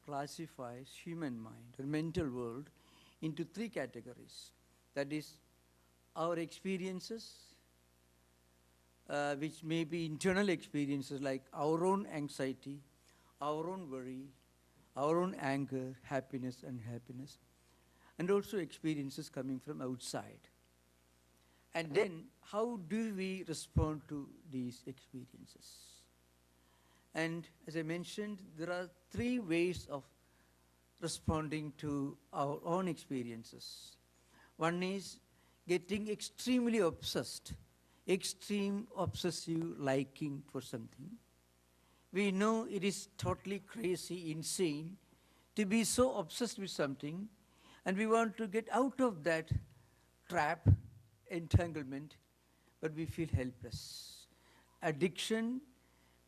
classifies human mind or mental world into three categories. That is, our experiences, which may be internal experiences like our own anxiety, our own worry, our own anger, happiness, unhappiness, and also experiences coming from outside. And then, how do we respond to these experiences? And as I mentioned, there are three ways of responding to our own experiences. One is getting extremely obsessed, extreme obsessive liking for something. We know it is totally crazy, insane to be so obsessed with something, and we want to get out of that trap, entanglement, but we feel helpless. Addiction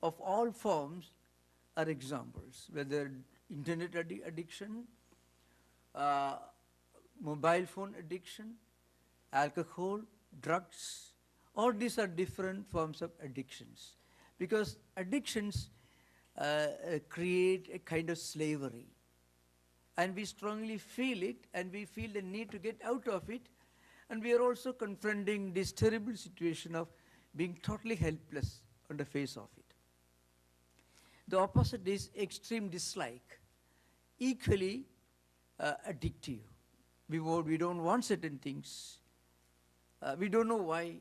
of all forms are examples, whether internet addiction, mobile phone addiction, alcohol, drugs, all these are different forms of addictions. Because addictions create a kind of slavery. And we strongly feel it, and we feel the need to get out of it. And we are also confronting this terrible situation of being totally helpless on the face of it. The opposite is extreme dislike, equally addictive. We don't want certain things. We don't know why.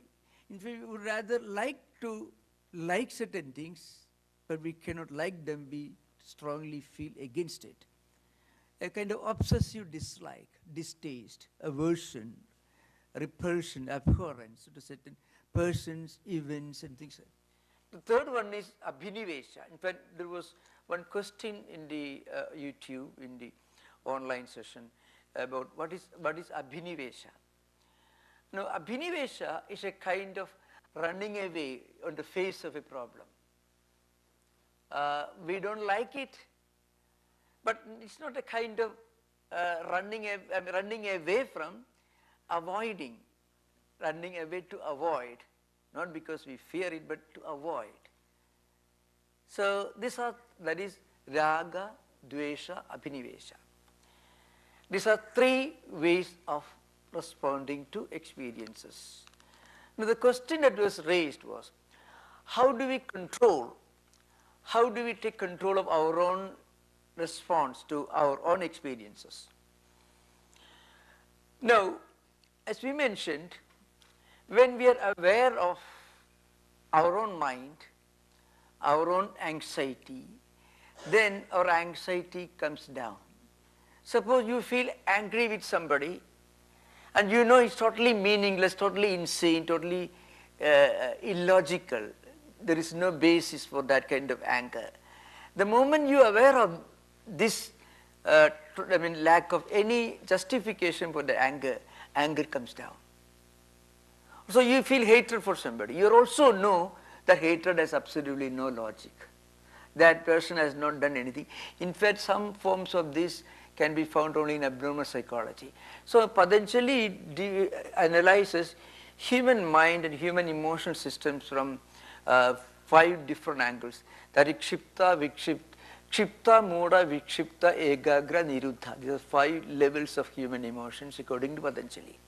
In fact, we would rather like to like certain things, but we cannot like them, we strongly feel against it. A kind of obsessive dislike, distaste, aversion, repulsion, abhorrence to certain persons, events, and things like that. The third one is Abhiniveśa. In fact, there was one question in the YouTube, in the online session, about what is Abhiniveśa. Now, Abhiniveśa is a kind of running away on the face of a problem. We don't like it, but it's not a kind of running away from, avoiding, running away to avoid, not because we fear it, but to avoid. So that is Rāga, Dveṣa, Abhiniveśa. These are three ways of responding to experiences. Now the question that was raised was, how do we take control of our own response to our own experiences? Now, as we mentioned, when we are aware of our own mind, our own anxiety, then our anxiety comes down. Suppose you feel angry with somebody, and you know it's totally meaningless, totally insane, totally illogical. There is no basis for that kind of anger. The moment you are aware of this, lack of any justification for the anger comes down. So you feel hatred for somebody. You also know that hatred has absolutely no logic. That person has not done anything. In fact, some forms of this can be found only in abnormal psychology. So Patanjali analyzes human mind and human emotional systems from 5 different angles. That is Kṣipta, Vikṣipta, Kṣipta, Mūḍha, Vikṣipta, Ekāgra, Niruddha. These are 5 levels of human emotions according to Patanjali.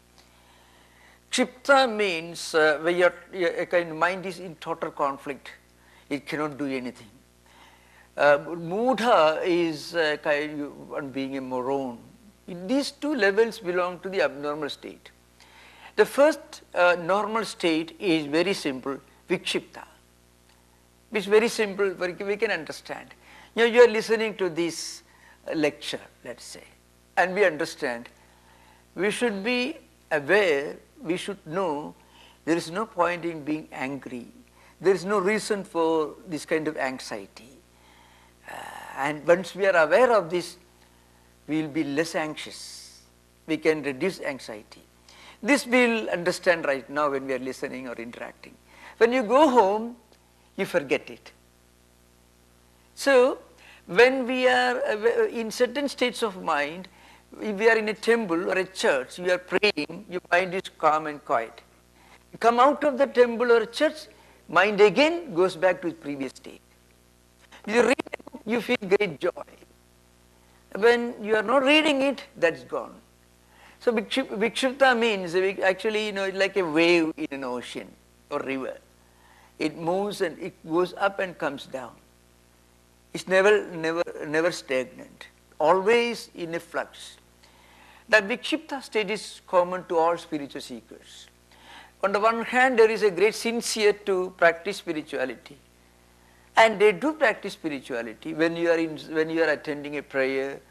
Kṣipta means where your kind of mind is in total conflict. It cannot do anything. Mūḍha is on being a moron. These 2 levels belong to the abnormal state. The first normal state is very simple, Vikṣipta. It's very simple, we can understand. You are listening to this lecture, let's say, and we understand. We should be aware, we should know there is no point in being angry. There is no reason for this kind of anxiety. And once we are aware of this, we will be less anxious. We can reduce anxiety. This we will understand right now when we are listening or interacting. When you go home, you forget it. So, when we are in certain states of mind, if we are in a temple or a church, you are praying, your mind is calm and quiet. You come out of the temple or church, mind again goes back to its previous state. You read a book, you feel great joy. when you are not reading it, that's gone. So Vikṣipta means actually, it's like a wave in an ocean or river. It moves and it goes up and comes down. It's never stagnant, always in a flux. The Vikṣipta state is common to all spiritual seekers. On the one hand, there is a great sincere to practice spirituality, and they do practice spirituality when you are attending a prayer,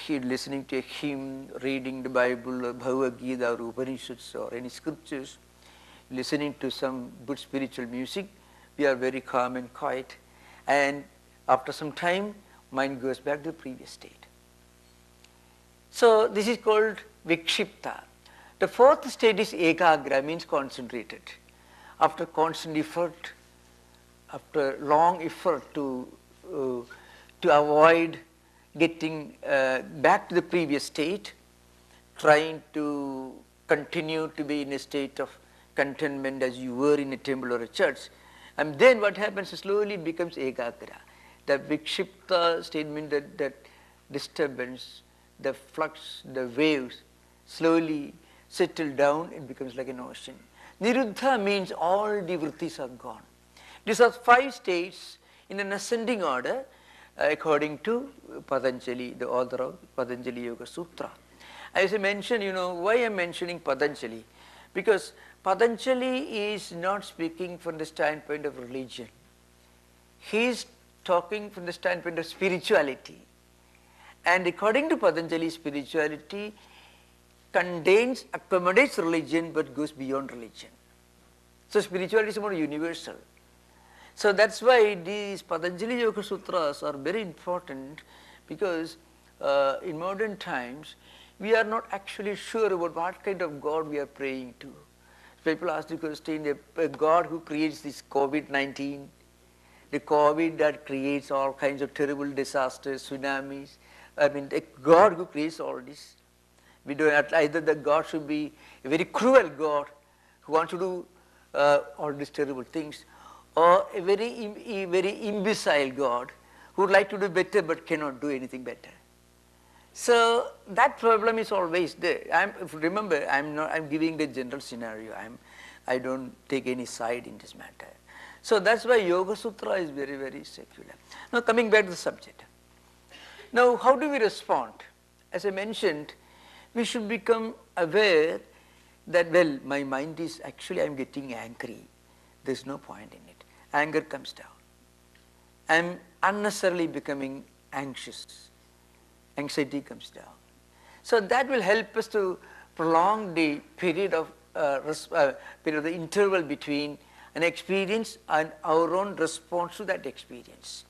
listening to a hymn, reading the Bible or Bhagavad Gita or Upanishads or any scriptures, listening to some good spiritual music. We are very calm and quiet, and after some time, mind goes back to the previous state. So this is called Vikṣipta. The fourth state is Ekāgra, means concentrated. After constant effort, after long effort to avoid getting back to the previous state, trying to continue to be in a state of contentment as you were in a temple or a church, and then what happens is slowly it becomes Ekāgra. The Vikṣipta statement, that disturbance, the flux, the waves slowly settle down, it becomes like an ocean. Niruddha means all the vrittis are gone. These are 5 states in an ascending order according to Patanjali, the author of Patanjali Yoga Sutra. As I mentioned, why I am mentioning Patanjali? Because Patanjali is not speaking from the standpoint of religion. He is talking from the standpoint of spirituality. And according to Patanjali, spirituality accommodates religion but goes beyond religion. So spirituality is more universal. So that's why these Patanjali Yoga Sutras are very important, because in modern times we are not actually sure about what kind of God we are praying to. People ask the question, a God who creates this COVID-19, the COVID that creates all kinds of terrible disasters, tsunamis, a God who creates all this. We don't, either the God should be a very cruel God who wants to do all these terrible things, or a very imbecile God who would like to do better but cannot do anything better. So that problem is always there. Remember, I'm giving the general scenario. I don't take any side in this matter. So that's why Yoga Sutra is very, very secular. Now coming back to the subject. Now how do we respond? As I mentioned, we should become aware that, well, my mind is actually, I'm getting angry. There's no point in it. Anger comes down. I'm unnecessarily becoming anxious. Anxiety comes down. So that will help us to prolong the period of the interval between an experience and our own response to that experience.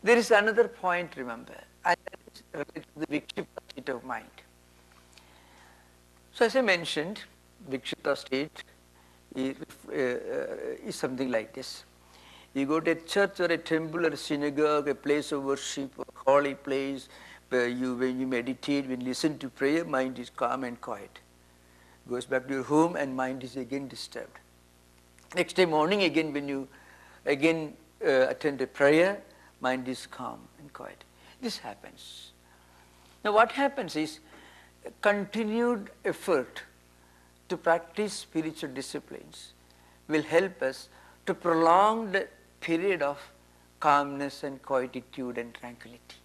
There is another point, remember, and that is related to the Vikṣipta state of mind. So as I mentioned, Vikṣipta state is something like this. You go to a church or a temple or a synagogue, a place of worship, a holy place, where when you meditate, when you listen to prayer, mind is calm and quiet. Goes back to your home and mind is again disturbed. Next day morning again, when you attend a prayer, mind is calm and quiet. This happens. Now what happens is, continued effort to practice spiritual disciplines will help us to prolong the period of calmness and quietude and tranquility.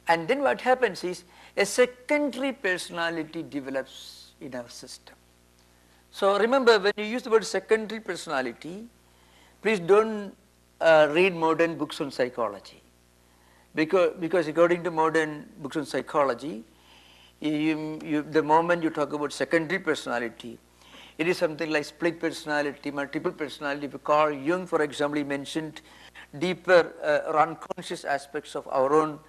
And then what happens is, a secondary personality develops in our system. So remember, when you use the word secondary personality, please don't read modern books on psychology, because according to modern books on psychology, the moment you talk about secondary personality, it is something like split personality, multiple personality. If you call Jung, for example, he mentioned deeper or unconscious aspects of our own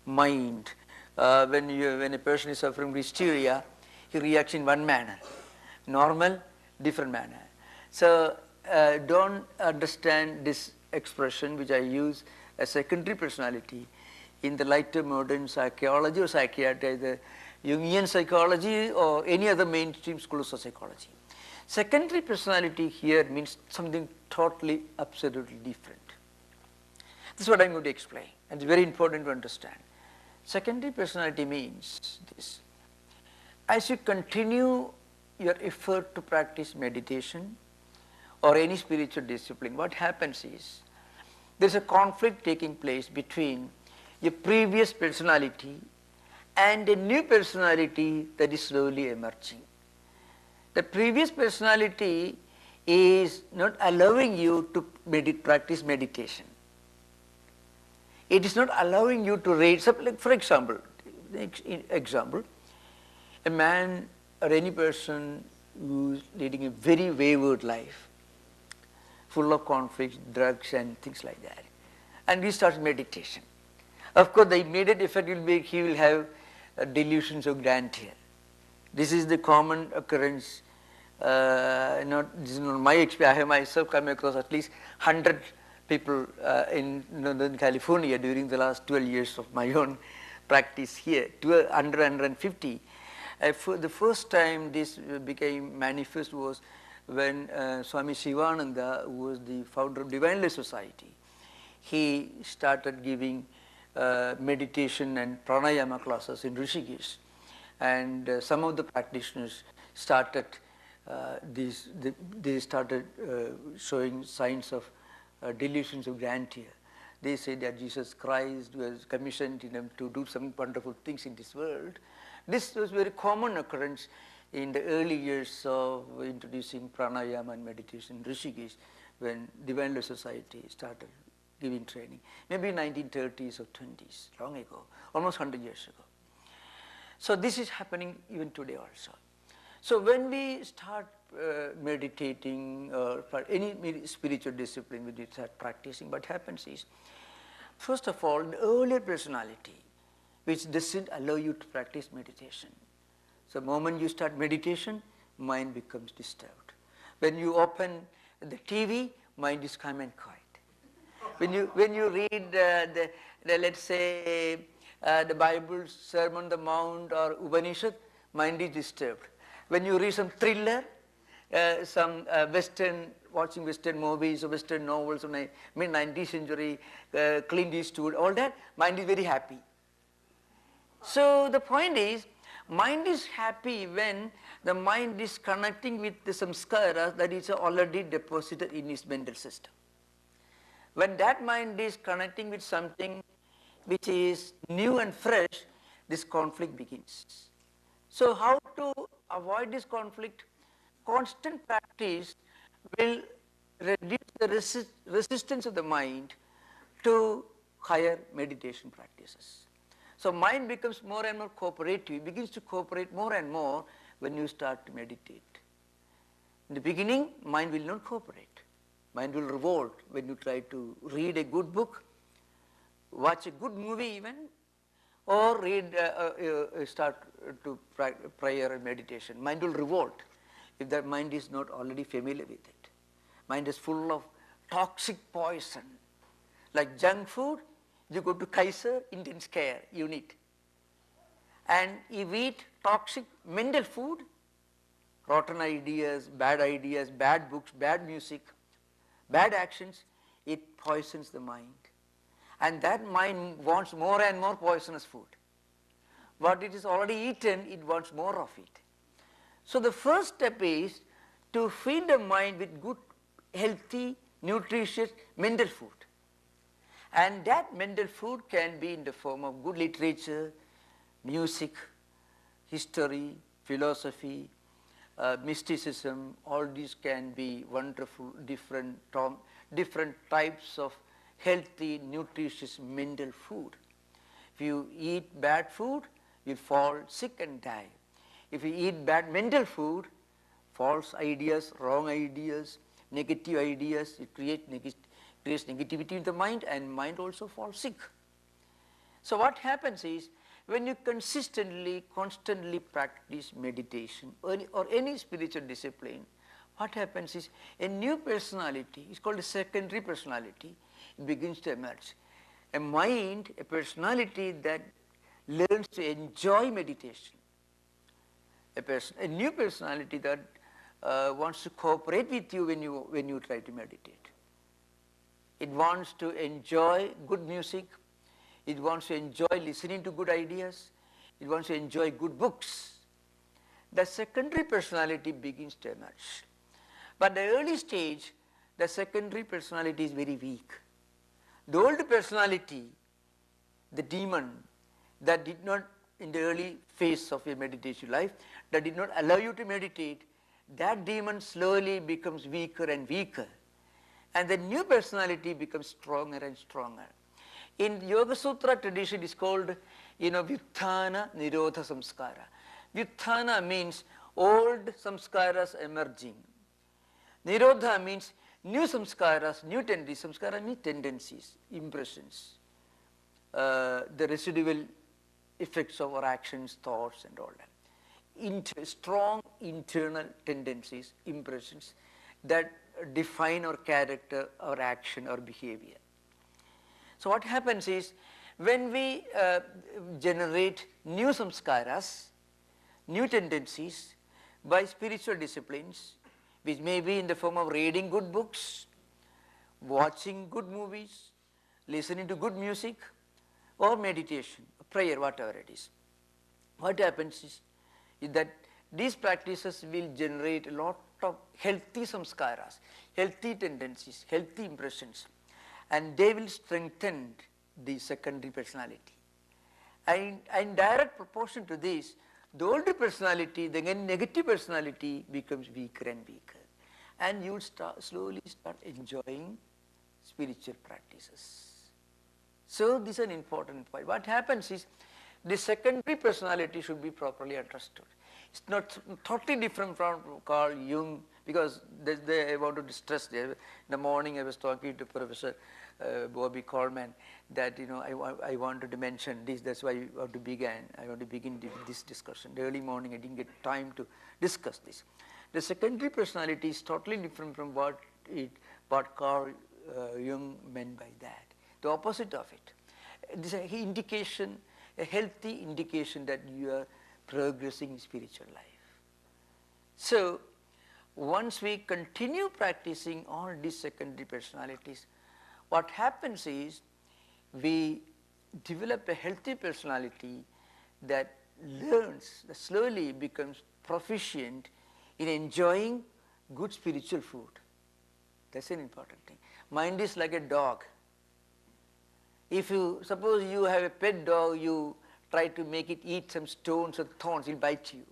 mind. When a person is suffering hysteria, he reacts in one manner. Normal, different manner. So don't understand this expression which I use as secondary personality in the light of modern psychology or psychiatry, either Jungian psychology or any other mainstream schools of psychology. Secondary personality here means something totally, absolutely different. This is what I'm going to explain, and it's very important to understand. Secondary personality means this. As you continue your effort to practice meditation or any spiritual discipline, what happens is there is a conflict taking place between your previous personality and a new personality that is slowly emerging. The previous personality is not allowing you to practice meditation. It is not allowing you to raise up, like for example, a man or any person who is leading a very wayward life, full of conflicts, drugs and things like that, and he starts meditation. Of course, the immediate effect will be he will have delusions of grandeur. This is the common occurrence. This is not my experience. I have myself come across at least 100 people in Northern California during the last 12 years of my own practice here, 150. For the first time this became manifest was when Swami Sivananda, who was the founder of Divine Life Society, he started giving meditation and pranayama classes in Rishikesh, and some of the practitioners started they started showing signs of delusions of grandeur. They say that Jesus Christ was commissioned them to do some wonderful things in this world. This was very common occurrence in the early years of introducing pranayama and meditation in Rishikesh, when Divine Life Society started giving training, maybe 1930s or 20s, long ago, almost 100 years ago. So this is happening even today also. So when we start meditating or for any spiritual discipline, when we start practicing, what happens is, first of all, the earlier personality, which doesn't allow you to practice meditation. So the moment you start meditation, mind becomes disturbed. When you open the TV, mind is calm and quiet. When you read the let's say the Bible, Sermon on the Mount or Upanishad, mind is disturbed. When you read some thriller, some watching Western movies or Western novels of mid-19th century, Clint Eastwood, all that, mind is very happy. So the point is, mind is happy when the mind is connecting with the samskaras that is already deposited in his mental system. When that mind is connecting with something which is new and fresh, this conflict begins. So how to avoid this conflict? Constant practice will reduce the resistance of the mind to higher meditation practices. So mind becomes more and more cooperative, begins to cooperate more and more when you start to meditate. In the beginning, mind will not cooperate. Mind will revolt when you try to read a good book, watch a good movie even, or start to prayer and meditation. Mind will revolt if that mind is not already familiar with it. Mind is full of toxic poison. Like junk food, you go to Kaiser, intense care unit. And you eat toxic mental food, rotten ideas, bad books, bad music, bad actions, it poisons the mind. And that mind wants more and more poisonous food. What it is already eaten, it wants more of it. So the first step is to feed the mind with good, healthy, nutritious mental food. And that mental food can be in the form of good literature, music, history, philosophy, mysticism. All these can be wonderful, different types of healthy, nutritious mental food. If you eat bad food, you fall sick and die. If you eat bad mental food, false ideas, wrong ideas, negative ideas, it creates negativity in the mind, and mind also falls sick. So what happens is, when you constantly practice meditation or any spiritual discipline, what happens is a new personality, it's called a secondary personality, begins to emerge. A mind, a personality that learns to enjoy meditation. A new personality that wants to cooperate with you when you try to meditate. It wants to enjoy good music, It wants to enjoy listening to good ideas. It wants to enjoy good books. The secondary personality begins to emerge. But the early stage, the secondary personality is very weak. The old personality, the demon, that did not, in the early phase of your meditation life, that did not allow you to meditate, that demon slowly becomes weaker and weaker. And the new personality becomes stronger and stronger. In Yoga Sutra tradition, it is called, Vyuthana Niruddha Samskara. Vyuthana means old samskaras emerging. Niruddha means new samskaras, new tendencies. Samskara means tendencies, impressions, the residual effects of our actions, thoughts and all that. Strong internal tendencies, impressions that define our character, our action, our behavior. So what happens is, when we generate new samskaras, new tendencies by spiritual disciplines, which may be in the form of reading good books, watching good movies, listening to good music, or meditation, prayer, whatever it is. What happens is that these practices will generate a lot of healthy samskaras, healthy tendencies, healthy impressions, and they will strengthen the secondary personality. And in direct proportion to this, the older personality, the negative personality, becomes weaker and weaker. And you will slowly start enjoying spiritual practices. So this is an important point. What happens is, the secondary personality should be properly understood. It's not totally different from Carl Jung, because I want to stress there. In the morning I was talking to Professor Bobby Coleman that I wanted to mention this. That's why I want to begin this discussion. The early morning I didn't get time to discuss this. The secondary personality is totally different from what Carl Jung meant by that. The opposite of it. This is an indication, a healthy indication that you are progressing in spiritual life. So once we continue practicing all these secondary personalities, what happens is we develop a healthy personality that learns, that slowly becomes proficient in enjoying good spiritual food. That's an important thing. Mind is like a dog. If you, suppose you have a pet dog, you try to make it eat some stones or thorns, it will bite you.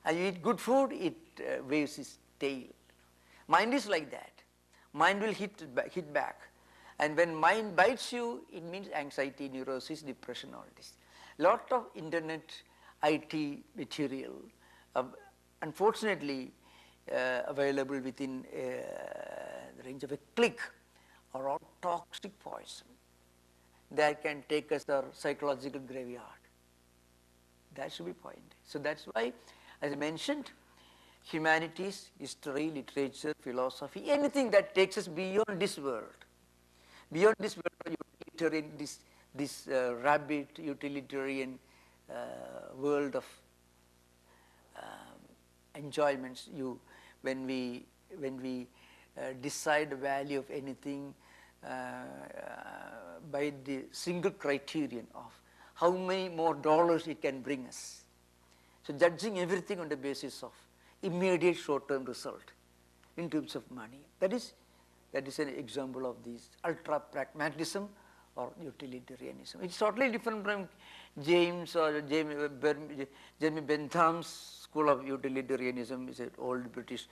And you eat good food, it waves its tail. Mind is like that. Mind will hit back. And when mind bites you, it means anxiety, neurosis, depression, all this. Lot of internet IT material, unfortunately available within the range of a click, are all toxic poison that can take us to our psychological graveyard. That should be pointed. So that's why, as I mentioned, humanities, history, literature, philosophy, anything that takes us beyond this world, utilitarian, this rabid utilitarian world of enjoyments. When we decide the value of anything by the single criterion of how many more dollars it can bring us. So judging everything on the basis of immediate short-term result in terms of money. That is an example of this ultra-pragmatism or utilitarianism. It's totally different from James or Jeremy Bentham's school of utilitarianism. Is an old British,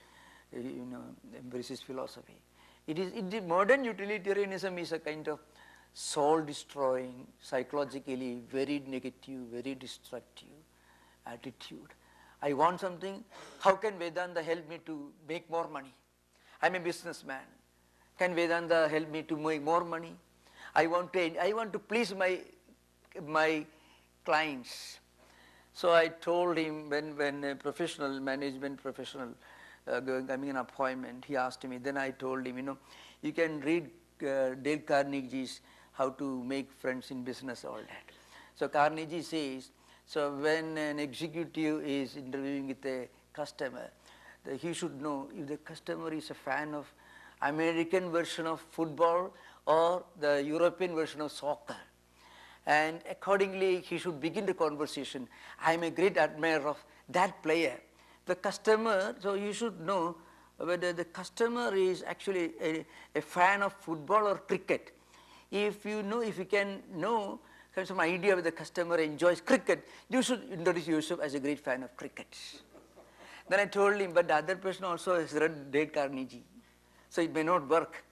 empiricist philosophy. The modern utilitarianism is a kind of soul-destroying, psychologically very negative, very destructive attitude. I want something. How can Vedanta help me to make more money? I'm a businessman. Can Vedanta help me to make more money? I want to please my clients. So I told him when a management professional coming an appointment, he asked me. Then I told him, you can read Dale Carnegie's How to Make Friends in Business, all that. So Carnegie says, so when an executive is interviewing with a customer, he should know if the customer is a fan of American version of football or the European version of soccer. and accordingly he should begin the conversation. I am a great admirer of that player. The customer, so you should know whether the customer is actually a fan of football or cricket. If you can know, have some idea whether the customer enjoys cricket, you should introduce yourself as a great fan of cricket. Then I told him, but the other person also has read Dale Carnegie, so it may not work.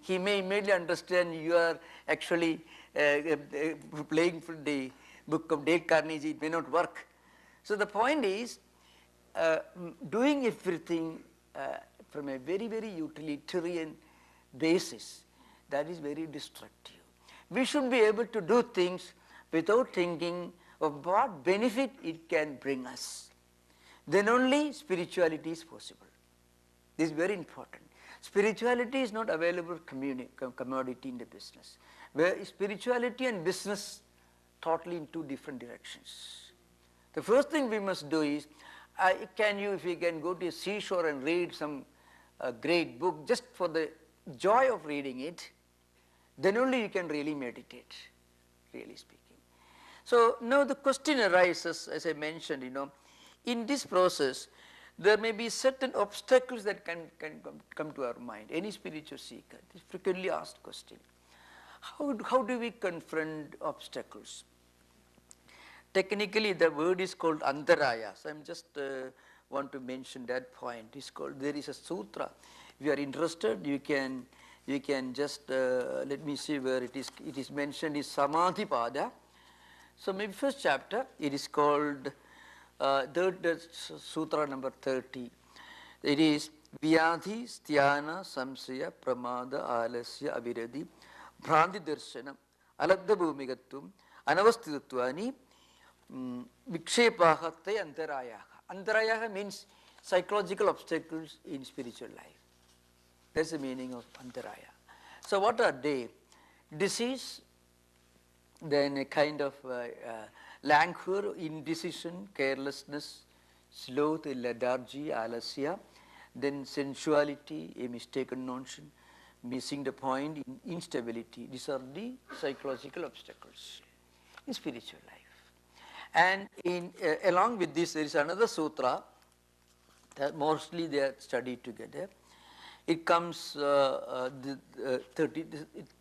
He may immediately understand you are actually playing for the book of Dale Carnegie, it may not work. So the point is, doing everything from a very, very utilitarian basis, that is very destructive. We should be able to do things without thinking of what benefit it can bring us. Then only spirituality is possible. This is very important. Spirituality is not available commodity in the business, where spirituality and business totally in two different directions. The first thing we must do is, if you can go to a seashore and read some great book just for the joy of reading it, then only you can really meditate, really speaking. So now the question arises, as I mentioned, in this process, there may be certain obstacles that can come to our mind. Any spiritual seeker, this frequently asked question. How do we confront obstacles? Technically, the word is called Antarāyas. I just want to mention that point. It's called, there is a sutra. If you are interested, you can just, let me see where it is. It is mentioned is Samadhipada. So maybe first chapter, it is called, sutra number 30. It is Vyādhi, Sthāna, Samsaya, Pramāda, Ālasya, Aviradi, Bhranti Darshana, Aladda Bhumigatvam, Anavasthitattvani, Vikṣipta Antarāyaha. Antarāyaha means psychological obstacles in spiritual life. That's the meaning of Antarāya. So what are they? Disease, then a kind of languor, indecision, carelessness, sloth, lethargy, alasya, then sensuality, a mistaken notion, missing the point, instability. These are the psychological obstacles in spiritual life. And along with this, there is another sutra that mostly they are studied together. It comes 2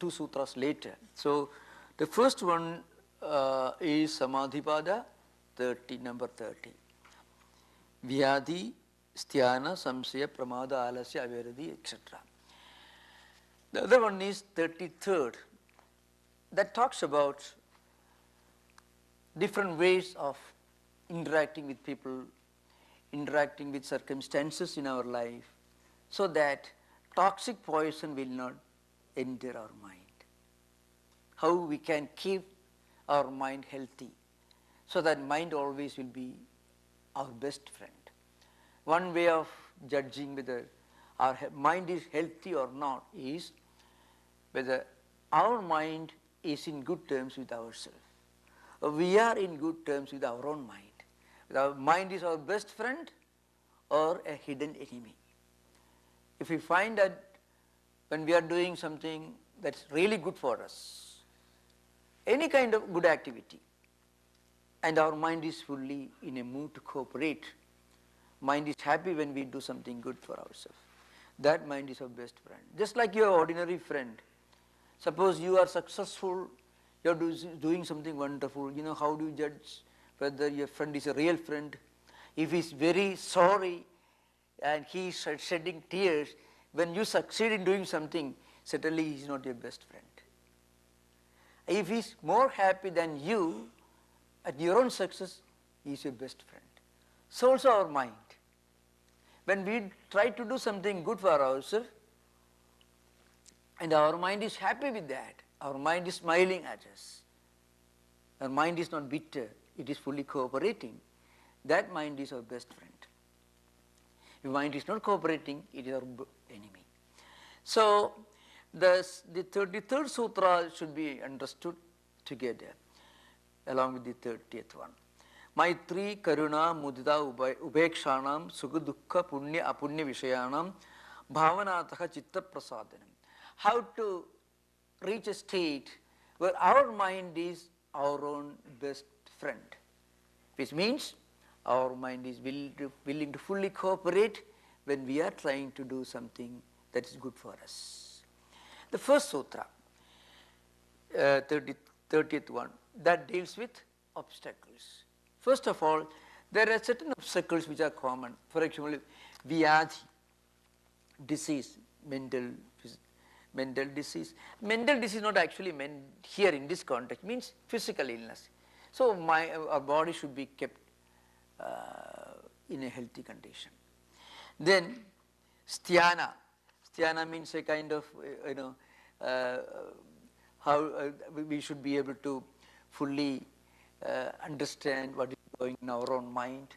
sutras later. So the first one is Samadhipada, number 30. Vyādhi, Sthāna, Samsaya, Pramāda, Ālasya, Aviradi, etc. The other one is 33rd. That talks about different ways of interacting with people, interacting with circumstances in our life, so that toxic poison will not enter our mind. How we can keep our mind healthy, so that mind always will be our best friend. One way of judging whether our mind is healthy or not is whether our mind is in good terms with ourselves. We are in good terms with our own mind. Whether our mind is our best friend or a hidden enemy. If we find that when we are doing something that's really good for us, any kind of good activity, and our mind is fully in a mood to cooperate, mind is happy when we do something good for ourselves, that mind is our best friend. Just like your ordinary friend. Suppose you are successful, you are doing something wonderful, how do you judge whether your friend is a real friend? If he is very sorry and he is shedding tears, when you succeed in doing something, certainly he is not your best friend. If he is more happy than you at your own success, he is your best friend. So also our mind. When we try to do something good for ourselves, and our mind is happy with that, our mind is smiling at us, our mind is not bitter, it is fully cooperating, that mind is our best friend. If mind is not cooperating, it is our enemy. So the 33rd sutra should be understood together along with the 30th one. Maitrī, Karuṇā, Muditā, Upekṣānam, Sukha Dukkha, Punya, Apunya Vishayanam, Bhavanataha Chitta Prasadanam. How to reach a state where our mind is our own best friend, which means our mind is willing to fully cooperate when we are trying to do something that is good for us. The first sutra, 30th one, that deals with obstacles. First of all, there are certain obstacles which are common. For example, vyadhi, disease, mental disease. Mental disease not actually meant here in this context, means physical illness. So our body should be kept in a healthy condition. Then sthana. Sthana means a kind of, how we should be able to fully understand what is going in our own mind,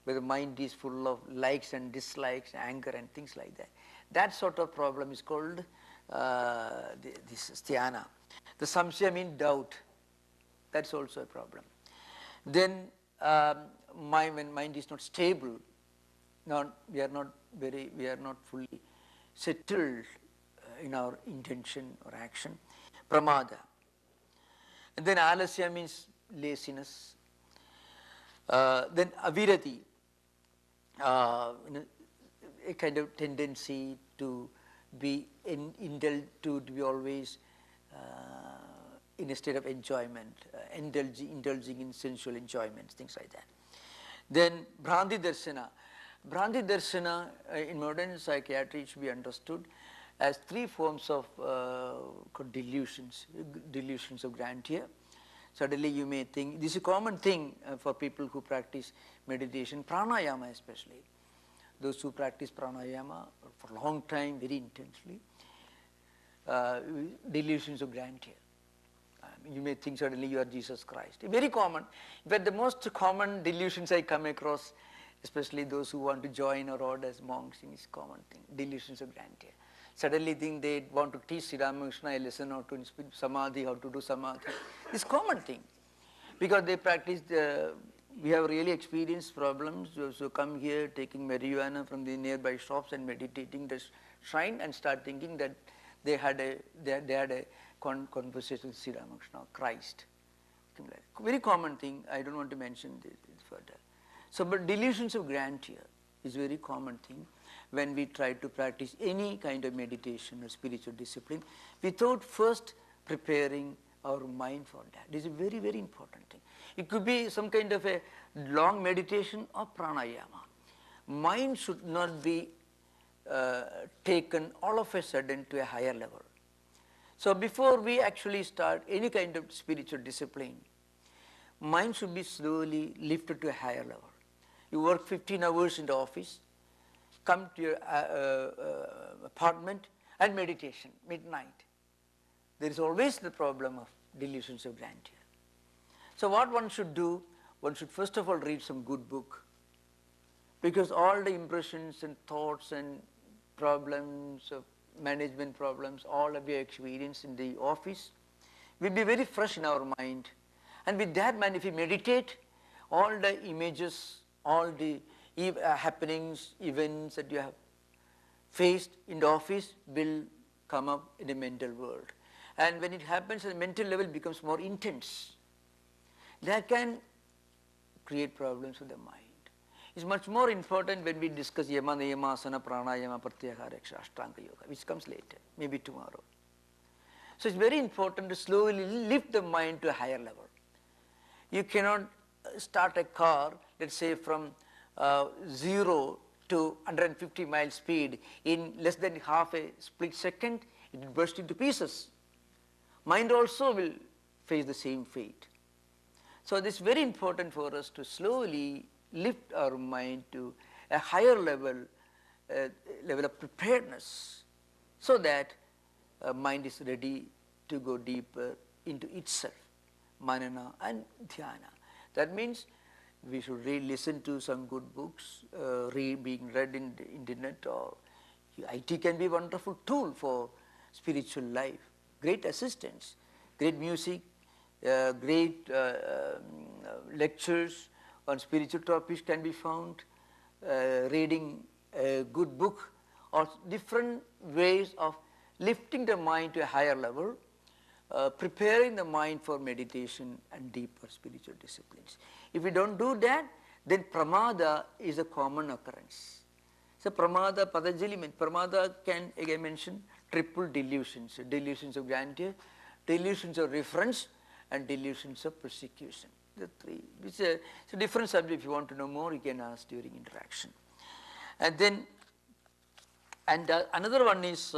whether the mind is full of likes and dislikes, anger and things like that. That sort of problem is called this sthana. The samshaya means doubt. That's also a problem. Then when mind is not stable, we are not fully settled in our intention or action. Pramada. And then alasya means laziness. Then avirati, a kind of tendency to be always in a state of enjoyment, indulging in sensual enjoyments, things like that. Then Bhranti Darshana. Bhranti Darshana in modern psychiatry should be understood as three forms of delusions of grandeur. Suddenly you may think, this is a common thing for people who practice meditation, pranayama especially. Those who practice pranayama for a long time, very intensely, delusions of grandeur. You may think suddenly you are Jesus Christ. Very common. But the most common delusions I come across, especially those who want to join or order as monks, is common thing, delusions of grandeur. Suddenly think they want to teach Sri Ramakrishna a lesson how to inspire samadhi, how to do samadhi. It's common thing. Because they practice, we have really experienced problems, so come here taking marijuana from the nearby shops and meditating the shrine and start thinking that they had a conversation with Sri Ramakrishna, Christ. Very common thing, I don't want to mention this further. So, but delusions of grandeur is a very common thing when we try to practice any kind of meditation or spiritual discipline without first preparing our mind for that. This is a very, very important thing. It could be some kind of a long meditation or pranayama. Mind should not be taken all of a sudden to a higher level. So before we actually start any kind of spiritual discipline, mind should be slowly lifted to a higher level. You work 15 hours in the office, come to your apartment and meditation, midnight. There is always the problem of delusions of grandeur. So what one should do, one should first of all read some good book, because all the impressions and thoughts and problems of management problems, all of your experience in the office will be very fresh in our mind. And with that mind, if you meditate, all the images, all the happenings, events that you have faced in the office will come up in the mental world. And when it happens at the mental level, it becomes more intense. That can create problems with the mind. It's much more important when we discuss yama, niyama, asana, pranayama, pratyahara, ashtanga yoga, which comes later, maybe tomorrow. So it's very important to slowly lift the mind to a higher level. You cannot start a car, let's say from 0 to 150 mile speed in less than half a split second, it will burst into pieces. Mind also will face the same fate. So this is very important for us to slowly lift our mind to a higher level of preparedness, so that mind is ready to go deeper into itself, manana and dhyana. That means we should listen to some good books, being read in the internet, or IT can be a wonderful tool for spiritual life, great assistance, great music, great lectures on spiritual topics can be found, reading a good book, or different ways of lifting the mind to a higher level preparing the mind for meditation and deeper spiritual disciplines. If we don't do that, then pramada is a common occurrence. So pramada, Patanjali meant pramada can again mention triple delusions: delusions of grandeur, delusions of reference, and delusions of persecution. The three. It's a different subject. If you want to know more, you can ask during interaction. And then, another one is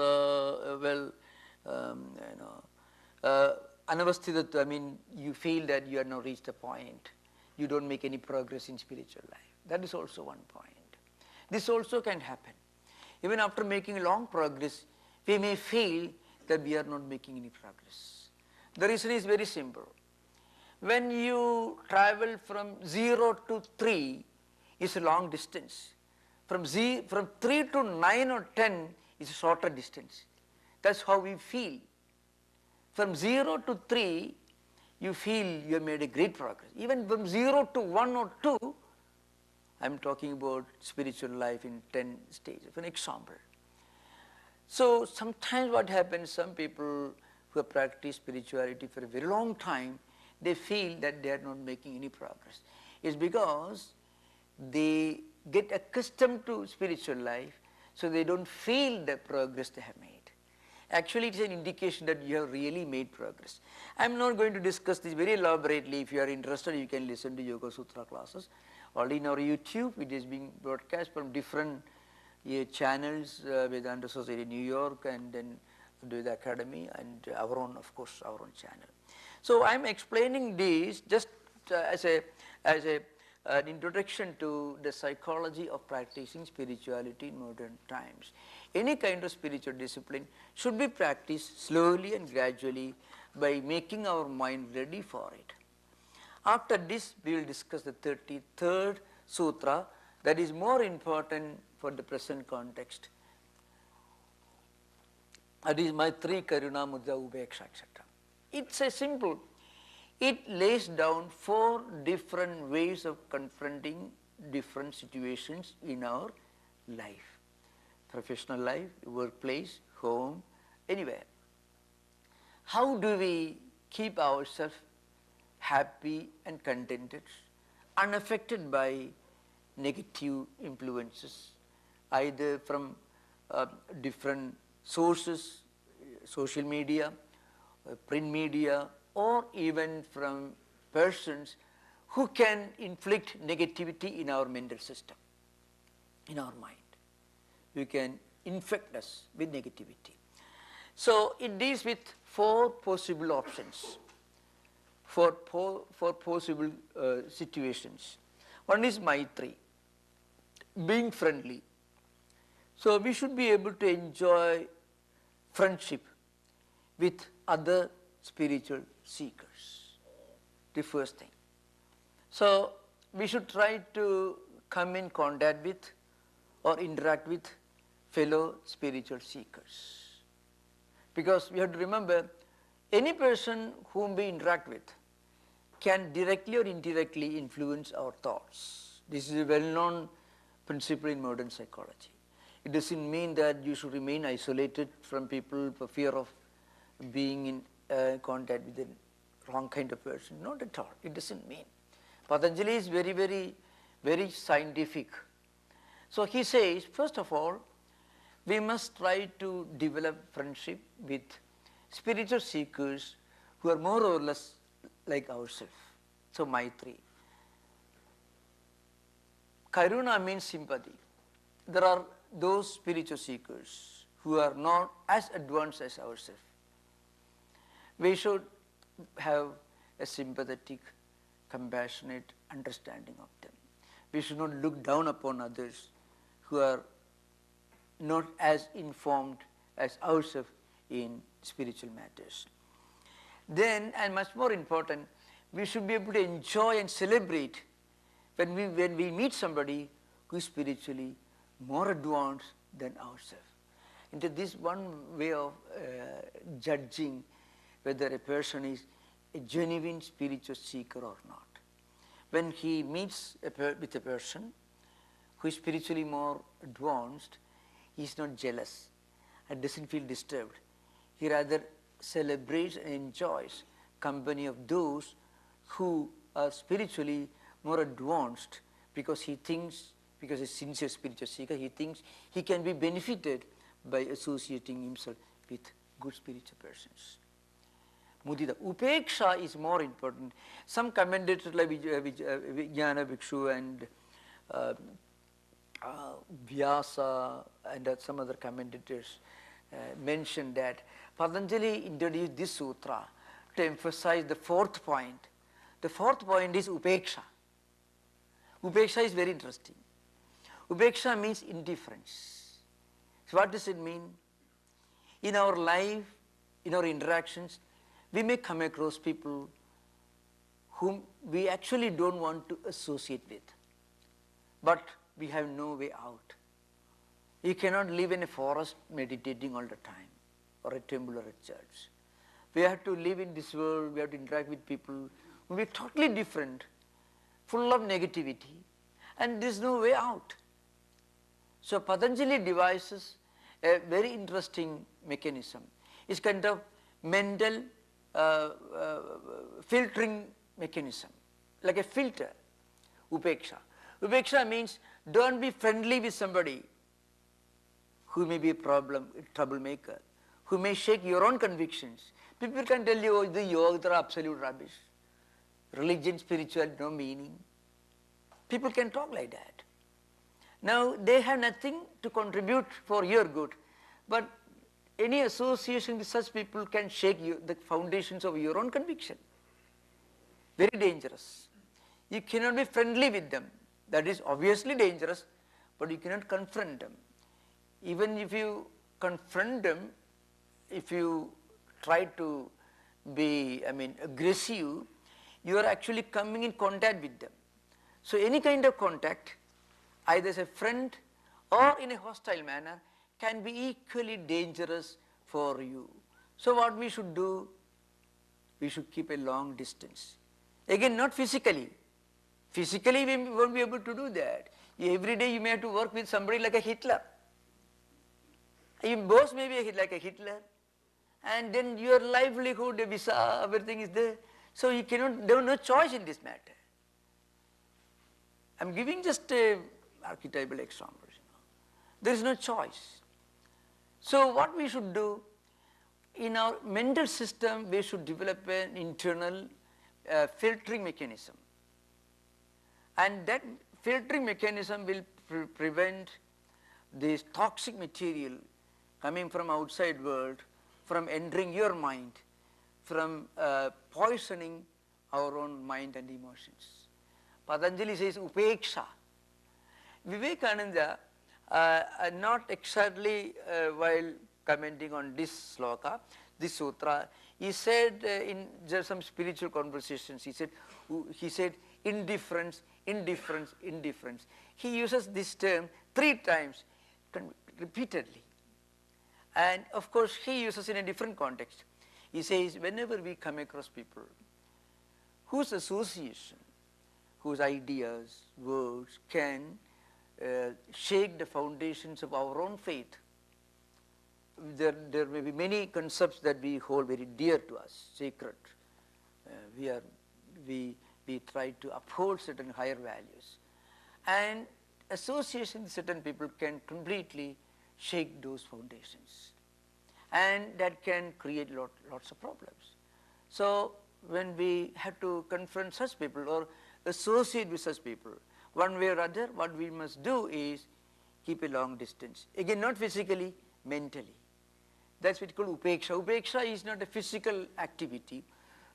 anavasthitatva. I mean, you feel that you have now reached a point. You don't make any progress in spiritual life. That is also one point. This also can happen. Even after making long progress, we may feel that we are not making any progress. The reason is very simple. When you travel from 0 to 3, it's a long distance. From 3 to 9 or 10 is a shorter distance. That's how we feel. From 0 to 3, you feel you have made a great progress. Even from 0 to 1 or 2, I'm talking about spiritual life in 10 stages, for an example. So sometimes what happens, some people who have practiced spirituality for a very long time, they feel that they are not making any progress. It's because they get accustomed to spiritual life, so they don't feel the progress they have made. Actually, it's an indication that you have really made progress. I'm not going to discuss this very elaborately. If you are interested, you can listen to Yoga Sutra classes. Already in our YouTube, it is being broadcast from different channels, Vedanta Society New York, and then Dveṣa Academy, and our own, of course, our own channel. So I'm explaining this just as an introduction to the psychology of practicing spirituality in modern times. Any kind of spiritual discipline should be practiced slowly and gradually by making our mind ready for it. After this, we will discuss the 33rd sutra that is more important for the present context. That is Maitrī, Karuṇā, Muditā, Upekṣā, etc. It's a simple. It lays down 4 different ways of confronting different situations in our life. Professional life, workplace, home, anywhere. How do we keep ourselves happy and contented, unaffected by negative influences, either from different sources, social media, print media, or even from persons who can inflict negativity in our mental system, in our mind. You can infect us with negativity. So it deals with 4 possible options, for possible situations. One is Maitrī, being friendly. So we should be able to enjoy friendship with other spiritual seekers, the first thing. So we should try to come in contact with or interact with fellow spiritual seekers. Because we have to remember, any person whom we interact with can directly or indirectly influence our thoughts. This is a well-known principle in modern psychology. It doesn't mean that you should remain isolated from people for fear of being in contact with the wrong kind of person. Not at all. It doesn't mean. Patanjali is very scientific. So he says, first of all, we must try to develop friendship with spiritual seekers who are more or less like ourselves. So Maitrī. Karuṇā means sympathy. There are those spiritual seekers who are not as advanced as ourselves. We should have a sympathetic, compassionate understanding of them. We should not look down upon others who are not as informed as ourselves in spiritual matters. Then, and much more important, we should be able to enjoy and celebrate when we meet somebody who is spiritually more advanced than ourselves. And this one way of judging whether a person is a genuine spiritual seeker or not. When he meets with a person who is spiritually more advanced, he is not jealous and doesn't feel disturbed. He rather celebrates and enjoys company of those who are spiritually more advanced, because he thinks, because a sincere spiritual seeker, he thinks he can be benefited by associating himself with good spiritual persons. Muditā. Upekṣā is more important. Some commentators like Vijnana Bhikshu and Vyasa and some other commentators mentioned that Patanjali introduced this sutra to emphasize the fourth point. The fourth point is Upekṣā. Upekṣā is very interesting. Upekṣā means indifference. So what does it mean? In our life, in our interactions, we may come across people whom we actually don't want to associate with, but we have no way out. You cannot live in a forest meditating all the time, or a temple or a church. We have to live in this world, we have to interact with people who are totally different, full of negativity, and there is no way out. So Patanjali devises a very interesting mechanism. It's kind of mental filtering mechanism, like a filter, Upekṣā. Upekṣā means don't be friendly with somebody who may be a troublemaker, who may shake your own convictions. People can tell you, oh, the yogas are absolute rubbish. Religion, spiritual, no meaning. People can talk like that. Now, they have nothing to contribute for your good, but any association with such people can shake the foundations of your own conviction. Very dangerous. You cannot be friendly with them. That is obviously dangerous, but you cannot confront them. Even if you confront them, if you try to be, aggressive, you are actually coming in contact with them. So any kind of contact, either as a friend or in a hostile manner, can be equally dangerous for you. So what we should do? We should keep a long distance. Again, not physically. Physically we won't be able to do that. Every day you may have to work with somebody like a Hitler. Your boss may be like a Hitler, and then your livelihood, visa, everything is there. So you cannot, there is no choice in this matter. I am giving just archetypal examples. There is no choice. So what we should do, in our mental system, we should develop an internal filtering mechanism. And that filtering mechanism will prevent this toxic material coming from outside world from entering your mind, from poisoning our own mind and emotions. Patanjali says Upekṣā. Vivekananda, not exactly while commenting on this sloka, this sutra, he said in just some spiritual conversations, he said indifference, indifference, indifference. He uses this term 3 times repeatedly. And of course he uses in a different context. He says whenever we come across people whose association, whose ideas, words can shake the foundations of our own faith, there may be many concepts that we hold very dear to us, sacred. We try to uphold certain higher values, and association with certain people can completely shake those foundations, and that can create lots of problems. So when we have to confront such people or associate with such people, one way or other, what we must do is keep a long distance. Again, not physically, mentally. That's what we call Upekṣā. Upekṣā is not a physical activity.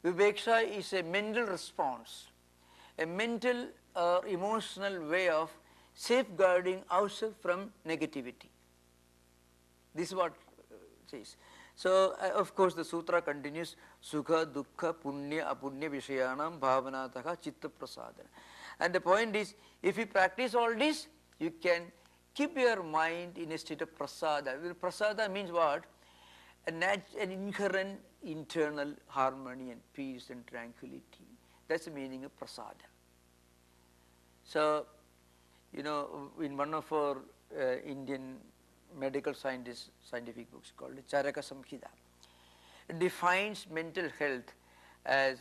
Upekṣā is a mental response, a mental or emotional way of safeguarding ourselves from negativity. This is what it says. So, of course, the sutra continues, Sukha, Dukkha, Punya, Apunya Vishayanam, Bhavanataha, Chitta Prasāda. And the point is, if you practice all this, you can keep your mind in a state of Prasāda. Prasāda means what? An inherent internal harmony and peace and tranquility. That's the meaning of Prasāda. So, you know, in one of our Indian medical scientific books called Charaka Samhita, defines mental health as,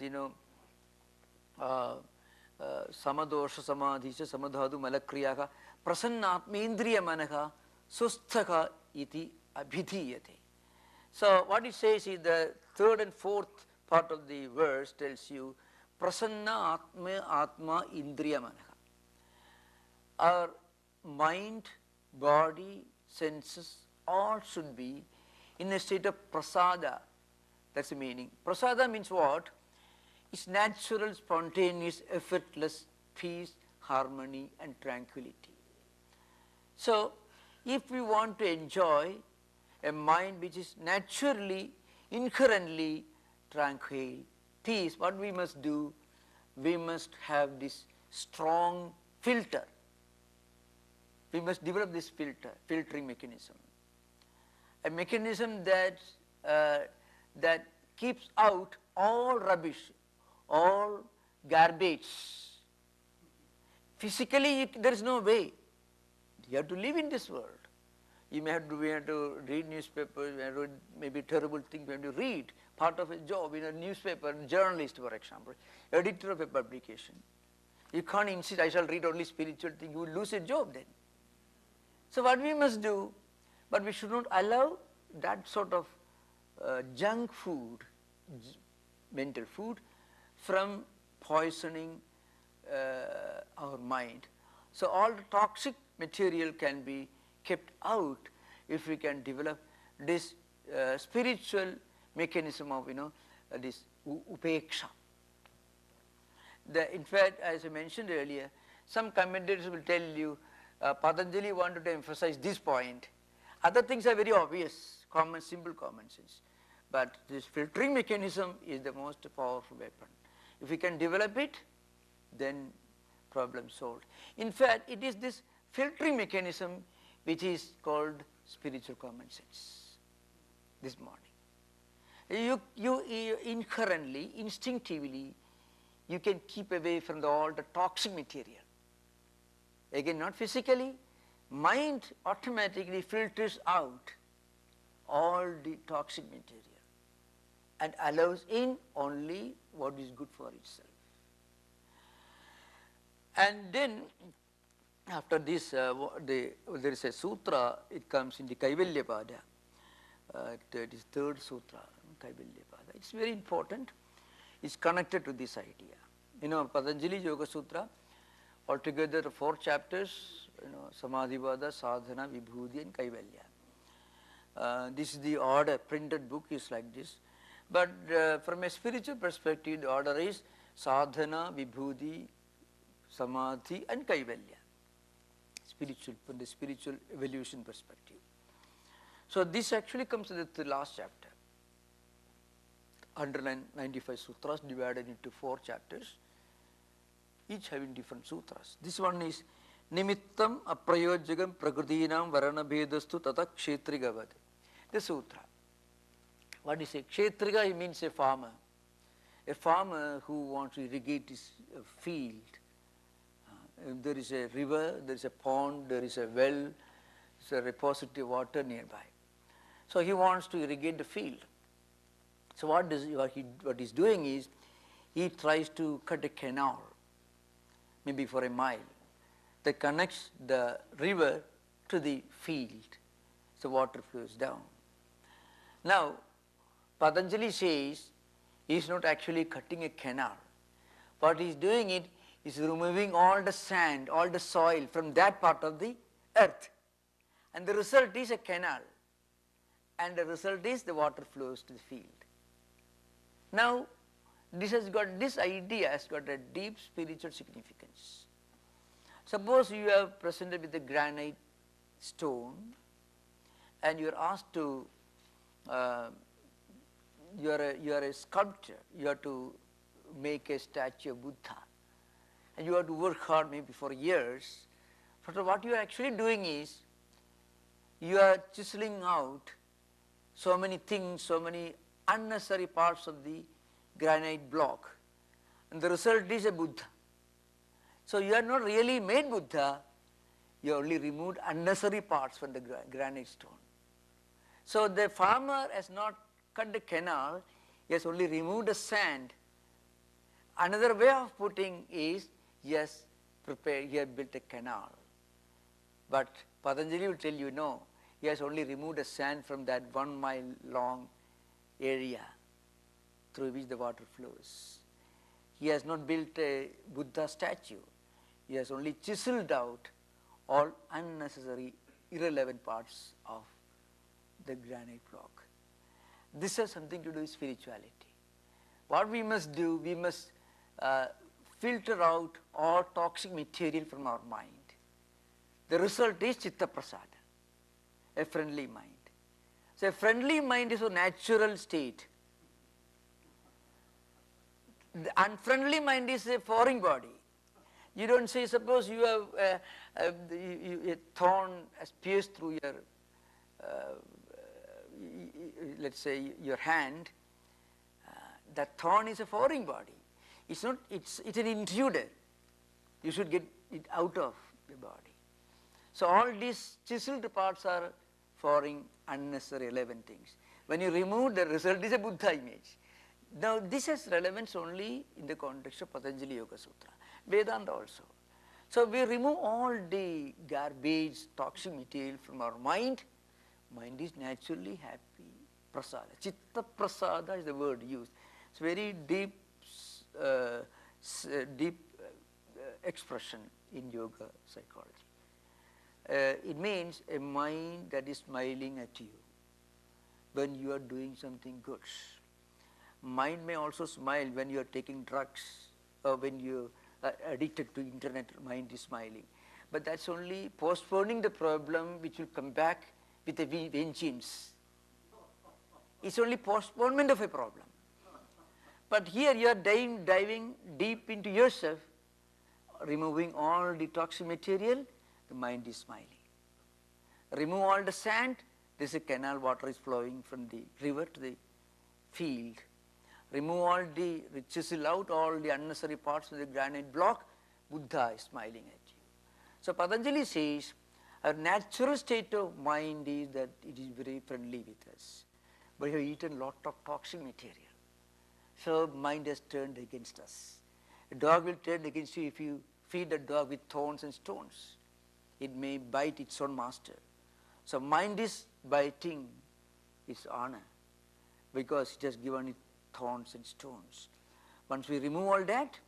samadosha samadhisha samadhadu malakriyaha prasannatmendriya manaha susthaka iti abhidhiyate. So what it says is the third and fourth part of the verse tells you prasanna atma indriya manaha. Our mind, body, senses all should be in a state of prasāda. That's the meaning. Prasāda means what? It's natural, spontaneous, effortless peace, harmony and tranquility. So if we want to enjoy a mind which is naturally, inherently tranquil, peace, what we must do? We must have this strong filter. We must develop this filtering mechanism. A mechanism that, that keeps out all rubbish, all garbage. Physically, there is no way. You have to live in this world. We have to read newspapers, we have to maybe terrible things we have to read. Part of a job in a newspaper, journalist for example, editor of a publication. You can't insist, I shall read only spiritual things, you will lose a job then. So what we must do, but we should not allow that sort of junk food, mental food, from poisoning our mind. So all the toxic material can be kept out if we can develop this spiritual mechanism of this Upekṣā. In fact, as I mentioned earlier, some commentators will tell you Patanjali wanted to emphasize this point. Other things are very obvious, simple common sense. But this filtering mechanism is the most powerful weapon. If we can develop it, then problem solved. In fact, it is this filtering mechanism which is called spiritual common sense this morning. You inherently, instinctively, you can keep away from all the toxic material. Again, not physically, mind automatically filters out all the toxic material and allows in only what is good for itself. And then after this, there is a sutra, it comes in the Kaivalyapada, it is third sutra, Kaivalyapada. It's very important, it's connected to this idea. Patanjali Yoga Sutra, altogether 4 chapters, Samadhivada, Sadhana, Vibhuti and Kaivalya. This is the order, printed book is like this. But from a spiritual perspective, the order is Sadhana, Vibhuti, Samadhi and Kaivalya. From the spiritual evolution perspective. So this actually comes to the last chapter. 195 sutras divided into 4 chapters, each having different sutras. This one is Nimittam Aprayojagam Prakritinam Varanabhedastu Tata Kshetrigavad. The sutra. What is a Kshetriga? It means a farmer. A farmer who wants to irrigate his field. There is a river, there is a pond, there is a well, there is a repository of water nearby. So he wants to irrigate the field. So what he's doing is, he tries to cut a canal, maybe for a mile, that connects the river to the field. So water flows down. Now, Patanjali says, he is not actually cutting a canal. What he is doing is removing all the sand, all the soil from that part of the earth. And the result is a canal. And the result is the water flows to the field. Now, this idea has got a deep spiritual significance. Suppose you are presented with a granite stone and you are asked to, you are a sculptor, you have to make a statue of Buddha. And you have to work hard maybe for years. But what you are actually doing is, you are chiseling out so many things, so many unnecessary parts of the granite block. And the result is a Buddha. So you are not really made Buddha, you only removed unnecessary parts from the granite stone. So the farmer has not cut the canal, he has only removed the sand. Another way of putting is, he has prepared, he has built a canal. But Patanjali will tell you, no, he has only removed the sand from that 1 mile long area through which the water flows. He has not built a Buddha statue. He has only chiseled out all unnecessary, irrelevant parts of the granite block. This has something to do with spirituality. What we must do, we must filter out all toxic material from our mind. The result is Chitta Prasāda, a friendly mind. So a friendly mind is a natural state. The unfriendly mind is a foreign body. You don't say, suppose you have a thorn has pierced through your, let's say, your hand. That thorn is a foreign body. It's not. It's an intruder. You should get it out of the body. So all these chiseled parts are foreign, unnecessary, irrelevant things. When you remove, the result is a Buddha image. Now this has relevance only in the context of Patanjali Yoga Sutra, Vedanta also. So we remove all the garbage, toxic material from our mind. Mind is naturally happy. Prasada. Chitta Prasada is the word used. It's very deep, expression in yoga psychology. It means a mind that is smiling at you when you are doing something good. Mind may also smile when you are taking drugs or when you are addicted to internet, mind is smiling. But that's only postponing the problem which will come back with a vengeance. It's only postponement of a problem. But here you are diving deep into yourself, removing all the toxic material, the mind is smiling. Remove all the sand, there is a canal, water is flowing from the river to the field. Remove all the, chisel out all the unnecessary parts of the granite block, Buddha is smiling at you. So Patanjali says, our natural state of mind is that it is very friendly with us. But we have eaten a lot of toxic material. So mind has turned against us. A dog will turn against you if you feed a dog with thorns and stones. It may bite its own master. So mind is biting its honor because it has given it thorns and stones. Once we remove all that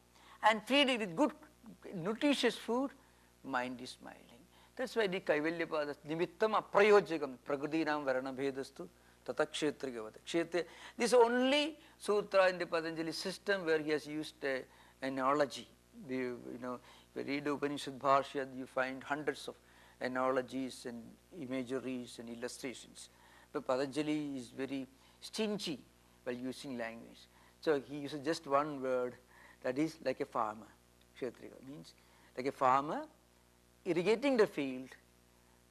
and feed it with good, nutritious food, mind is smiling. That's why the Kaivalyapada, Nimittam Aprayojagam, Pragadinam Varana Bhedastu, Tata Kshetrigavata. Kshetra. This is only sutra in the Patanjali system where he has used an analogy. You know, if you read Upanishad Bhashya, you find hundreds of analogies and imageries and illustrations. But Patanjali is very stingy while using language. So he uses just one word, that is like a farmer. Kshetriya means like a farmer irrigating the field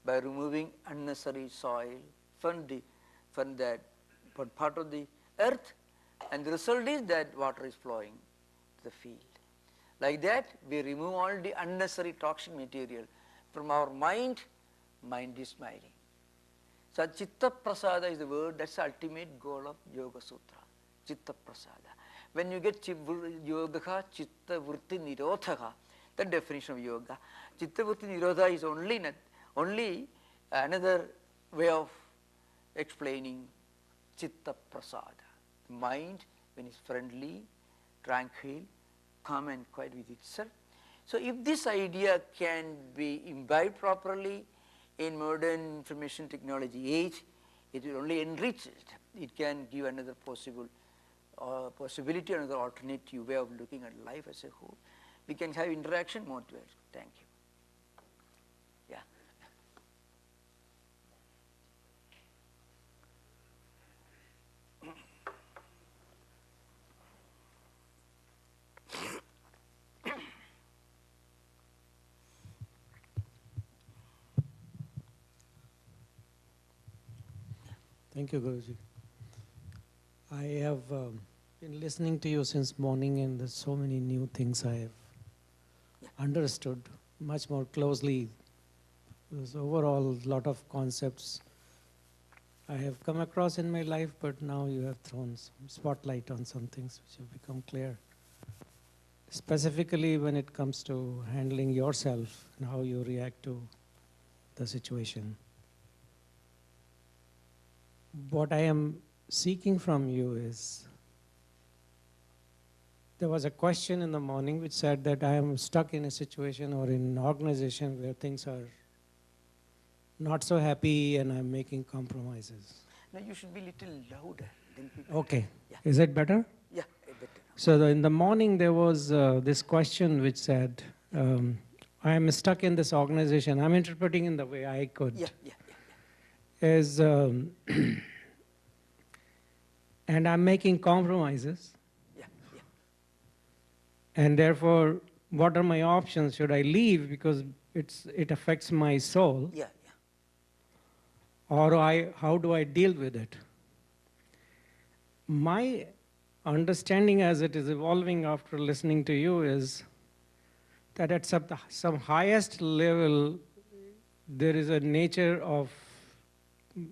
by removing unnecessary soil from that part of the earth, and the result is that water is flowing to the field. Like that, we remove all the unnecessary toxic material from our mind, mind is smiling. So Chitta Prasada is the word, that's the ultimate goal of Yoga Sutra, Chitta Prasada. When you get Yoga, Chitta Vritti Nirodha, the definition of yoga, Chitta Vritti Nirodha is only another way of explaining Chitta Prasada. Mind, when it's friendly, tranquil, calm and quiet with itself. So if this idea can be imbibed properly in modern information technology age, it will only enrich it. It can give another possibility, another alternative way of looking at life as a whole. We can have interaction more to it. Thank you. Yeah. Thank you, Guruji. I have been listening to you since morning, and there's so many new things I have understood much more closely. There's overall a lot of concepts I have come across in my life, but now you have thrown some spotlight on some things which have become clear. Specifically when it comes to handling yourself and how you react to the situation. What I am seeking from you is, there was a question in the morning which said that I am stuck in a situation or in an organization where things are not so happy and I'm making compromises. Now you should be little louder. Then people Okay. Yeah. Is it better? Yeah, better. So in the morning there was this question which said, I am stuck in this organization. I'm interpreting in the way I could. Yeah. Is, and I'm making compromises. Yeah. And therefore, what are my options? Should I leave because it affects my soul? Yeah. Or how do I deal with it? My understanding as it is evolving after listening to you is that at some highest level, there is a nature of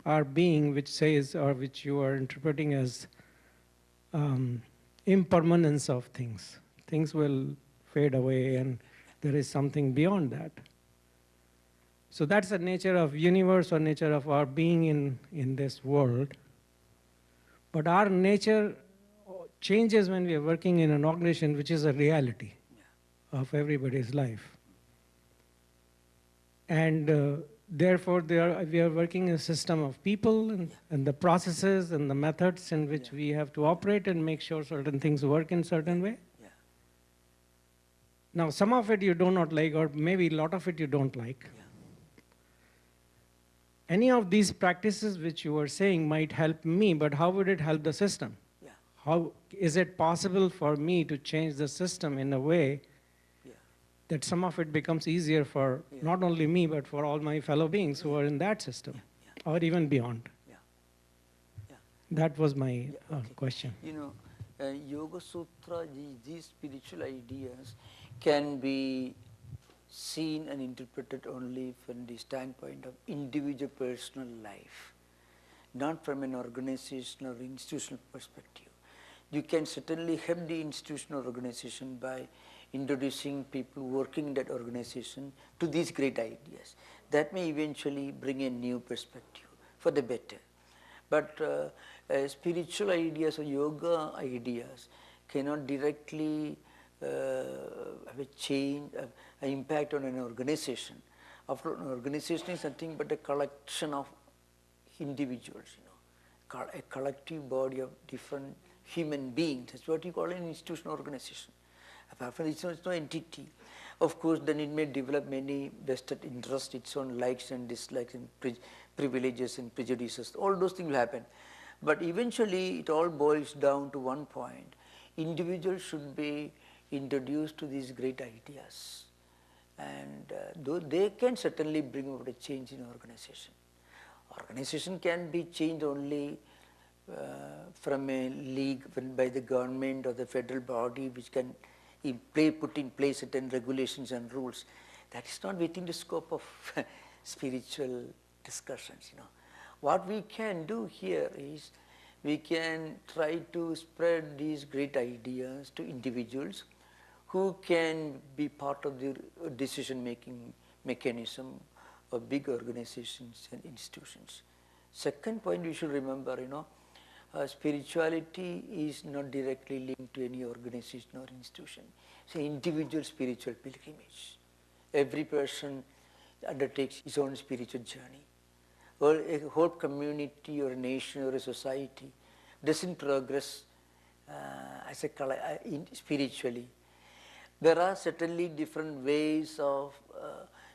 our being which says, or which you are interpreting as impermanence of things. Things will fade away and there is something beyond that. So that's the nature of universe or nature of our being in this world. But our nature changes when we are working in an organization which is a reality of everybody's life. And therefore we are working in a system of people and the processes and the methods in which we have to operate and make sure certain things work in a certain way. Yeah. Now some of it you do not like, or maybe a lot of it you don't like. Yeah. Any of these practices which you were saying might help me, but how would it help the system? Yeah. How is it possible for me to change the system in a way that some of it becomes easier for not only me, but for all my fellow beings who are in that system, or even beyond? That was my question. You know, Yoga Sutra, these spiritual ideas can be seen and interpreted only from the standpoint of individual personal life, not from an organizational or institutional perspective. You can certainly help the institutional organization by introducing people working in that organization to these great ideas. That may eventually bring a new perspective for the better. But spiritual ideas or yoga ideas cannot directly have a change, an impact on an organization. After all, an organization is nothing but a collection of individuals, a collective body of different human beings. That's what you call an institutional organization. Apart from this, it's no entity. Of course, then it may develop many vested interests, its own likes and dislikes and privileges and prejudices. All those things will happen. But eventually, it all boils down to one point. Individuals should be introduced to these great ideas, and though they can certainly bring about a change in organization. Organization can be changed only from a league by the government or the federal body, which can put in place certain regulations and rules. That is not within the scope of spiritual discussions. What we can do here is we can try to spread these great ideas to individuals who can be part of the decision-making mechanism of big organizations and institutions. Second point we should remember, spirituality is not directly linked to any organization or institution. It's an individual spiritual pilgrimage. Every person undertakes his own spiritual journey. Or a whole community or a nation or a society doesn't progress spiritually. There are certainly different ways of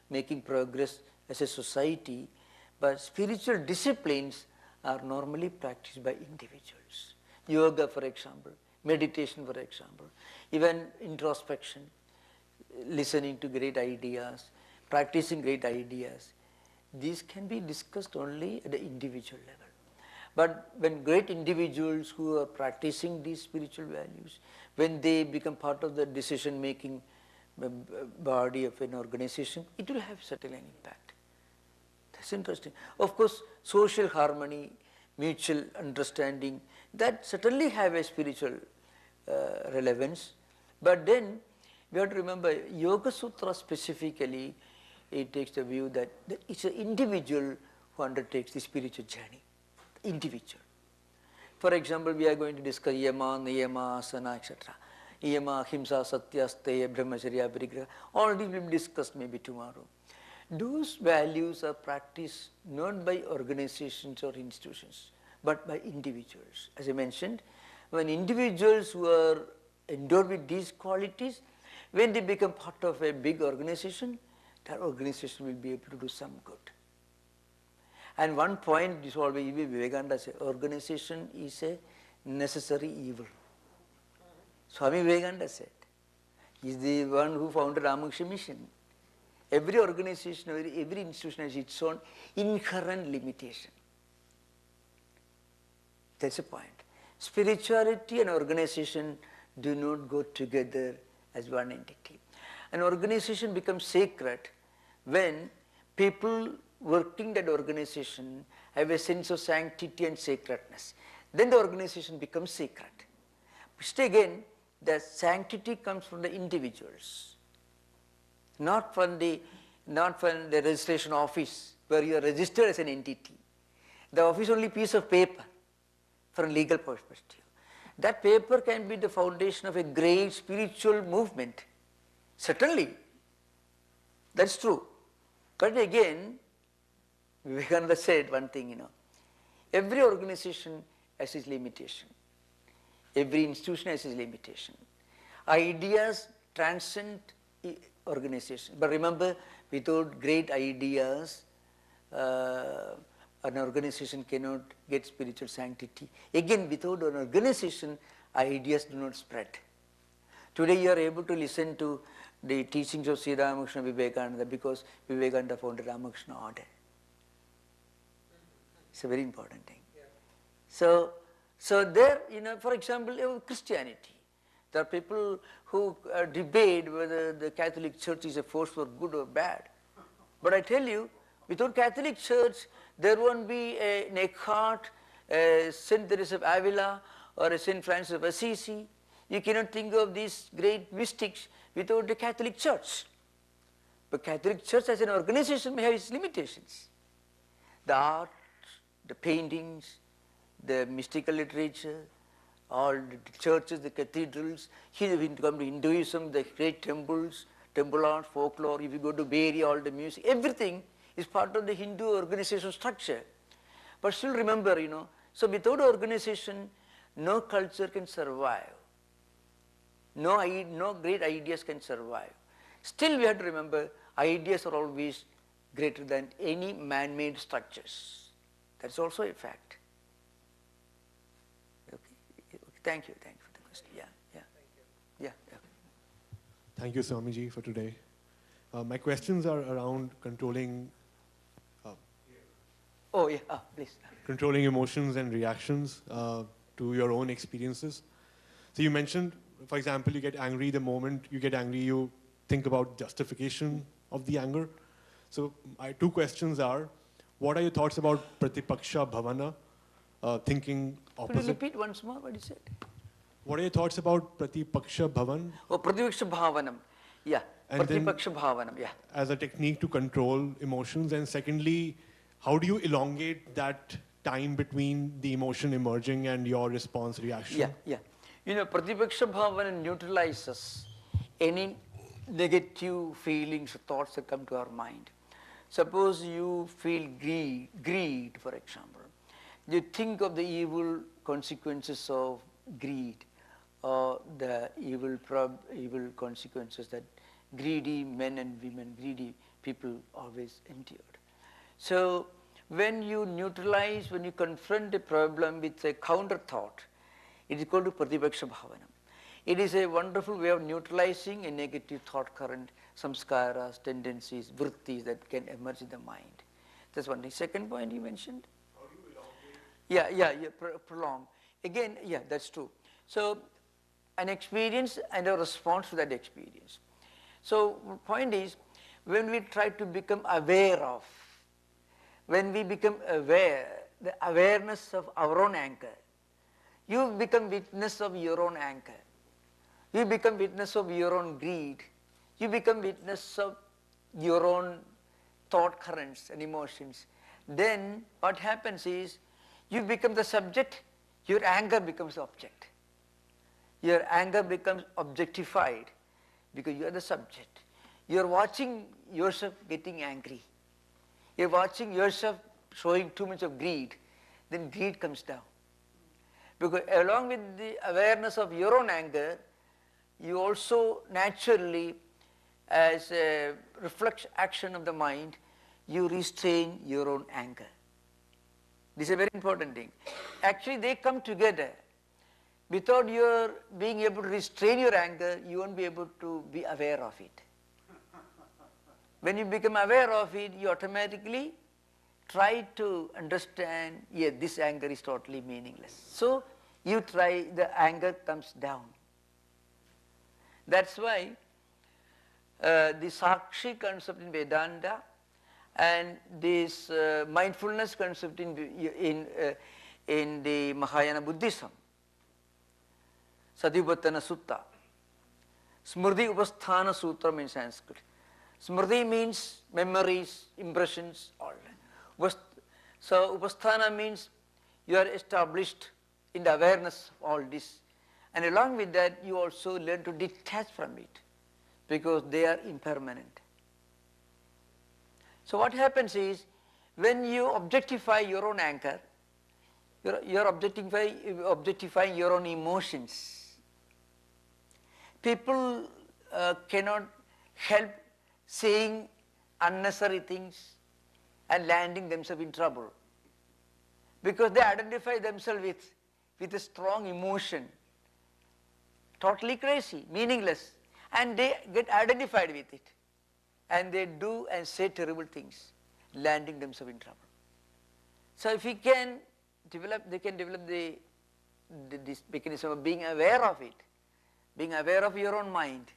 making progress as a society, but spiritual disciplines are normally practiced by individuals. Yoga, for example, meditation, for example, even introspection, listening to great ideas, practicing great ideas. These can be discussed only at the individual level. But when great individuals who are practicing these spiritual values, when they become part of the decision-making body of an organization, it will have certainly an impact. That's interesting. Of course, social harmony mutual understanding, that certainly have a spiritual relevance. But then we have to remember, Yoga Sutra specifically, it takes the view that it's an individual who undertakes the spiritual journey, individual. For example, we are going to discuss yama, niyama, asana, etc. Yama, ahimsa, satya, steya, brahmacharya, parigraha. All these will be discussed maybe tomorrow. Those values are practiced not by organizations or institutions, but by individuals. As I mentioned, when individuals who are endowed with these qualities, when they become part of a big organization, that organization will be able to do some good. And one point is always Vivekananda said, organization is a necessary evil. Swami Vivekananda said, he is the one who founded Ramakrishna Mission. Every organization, every institution has its own inherent limitation. That's the point. Spirituality and organization do not go together as one entity. An organization becomes sacred when people working that organization have a sense of sanctity and sacredness. Then the organization becomes sacred. But again, the sanctity comes from the individuals, not from the registration office where you are registered as an entity. The office is only a piece of paper from a legal perspective. That paper can be the foundation of a great spiritual movement. Certainly, that's true. But again, Vivekananda said one thing, every organization has its limitation. Every institution has its limitation. Ideas transcend organization. But remember, without great ideas, an organization cannot get spiritual sanctity. Again, without an organization, ideas do not spread. Today you are able to listen to the teachings of Sri Ramakrishna Vivekananda because Vivekananda founded Ramakrishna order. It's a very important thing. Yeah. So there, for example, Christianity. There are people who debate whether the Catholic Church is a force for good or bad. But I tell you, without Catholic Church, there won't be an Eckhart, a Saint Teresa of Avila, or a Saint Francis of Assisi. You cannot think of these great mystics without the Catholic Church. But Catholic Church as an organization may have its limitations. The art, the paintings, the mystical literature, all the churches, the cathedrals. Here we come to Hinduism, the great temples, temple art, folklore. If you go to Beri, all the music, everything is part of the Hindu organization structure. But still remember, so without organization, no culture can survive. No great ideas can survive. Still we have to remember, ideas are always greater than any man-made structures. That's also a fact. Okay. Thank you for the question. Yeah. Thank you, Swamiji, for today. My questions are around controlling. Please. Controlling emotions and reactions to your own experiences. So you mentioned, for example, you get angry. The moment you get angry, you think about justification of the anger. So my two questions are, what are your thoughts about Pratipakṣa Bhavana, thinking opposite? Could you repeat once more what you said? What are your thoughts about Pratipakṣa Bhavan? Pratipakṣa Bhavanam. Yeah, Pratipakṣa Bhavanam, yeah. As a technique to control emotions. And secondly, how do you elongate that time between the emotion emerging and your response reaction? Yeah. Pratipakṣa Bhavana neutralizes any negative feelings or thoughts that come to our mind. Suppose you feel greed, for example. You think of the evil consequences of greed, or the evil consequences that greedy men and women, greedy people always endured. So when you neutralize, when you confront a problem with a counter thought, it is called Pratipakṣa Bhavana. It is a wonderful way of neutralizing a negative thought current, samskaras, tendencies, vrittis that can emerge in the mind. That's one thing. Second point you mentioned? How do you elongate? Prolong. Again, that's true. So an experience and a response to that experience. So point is, when we try to become aware of, when we become aware the awareness of our own anger. You become witness of your own anger. You become witness of your own greed. You become witness of your own thought currents and emotions. Then what happens is you become the subject, your anger becomes the object. Your anger becomes objectified because you are the subject. You are watching yourself getting angry. You are watching yourself showing too much of greed. Then greed comes down. Because along with the awareness of your own anger, you also naturally, as a reflex action of the mind, you restrain your own anger. This is a very important thing. Actually, they come together. Without your being able to restrain your anger, you won't be able to be aware of it. When you become aware of it, you automatically try to understand, yeah, this anger is totally meaningless. So you try, the anger comes down. That's why the Sakshi concept in Vedanta and this mindfulness concept in the Mahayana Buddhism, Satipatthana Sutta, Smriti Upasthana Sutra in Sanskrit. Smriti means memories, impressions, all that. So Upasthana means you are established in the awareness of all this. And along with that, you also learn to detach from it because they are impermanent. So what happens is, when you objectify your own anger, you're objectifying your own emotions. People cannot help saying unnecessary things and landing themselves in trouble because they identify themselves with a strong emotion, totally crazy, meaningless, and they get identified with it, and they do and say terrible things, landing themselves in trouble. So if we can develop, they can develop this mechanism of being aware of it, being aware of your own mind,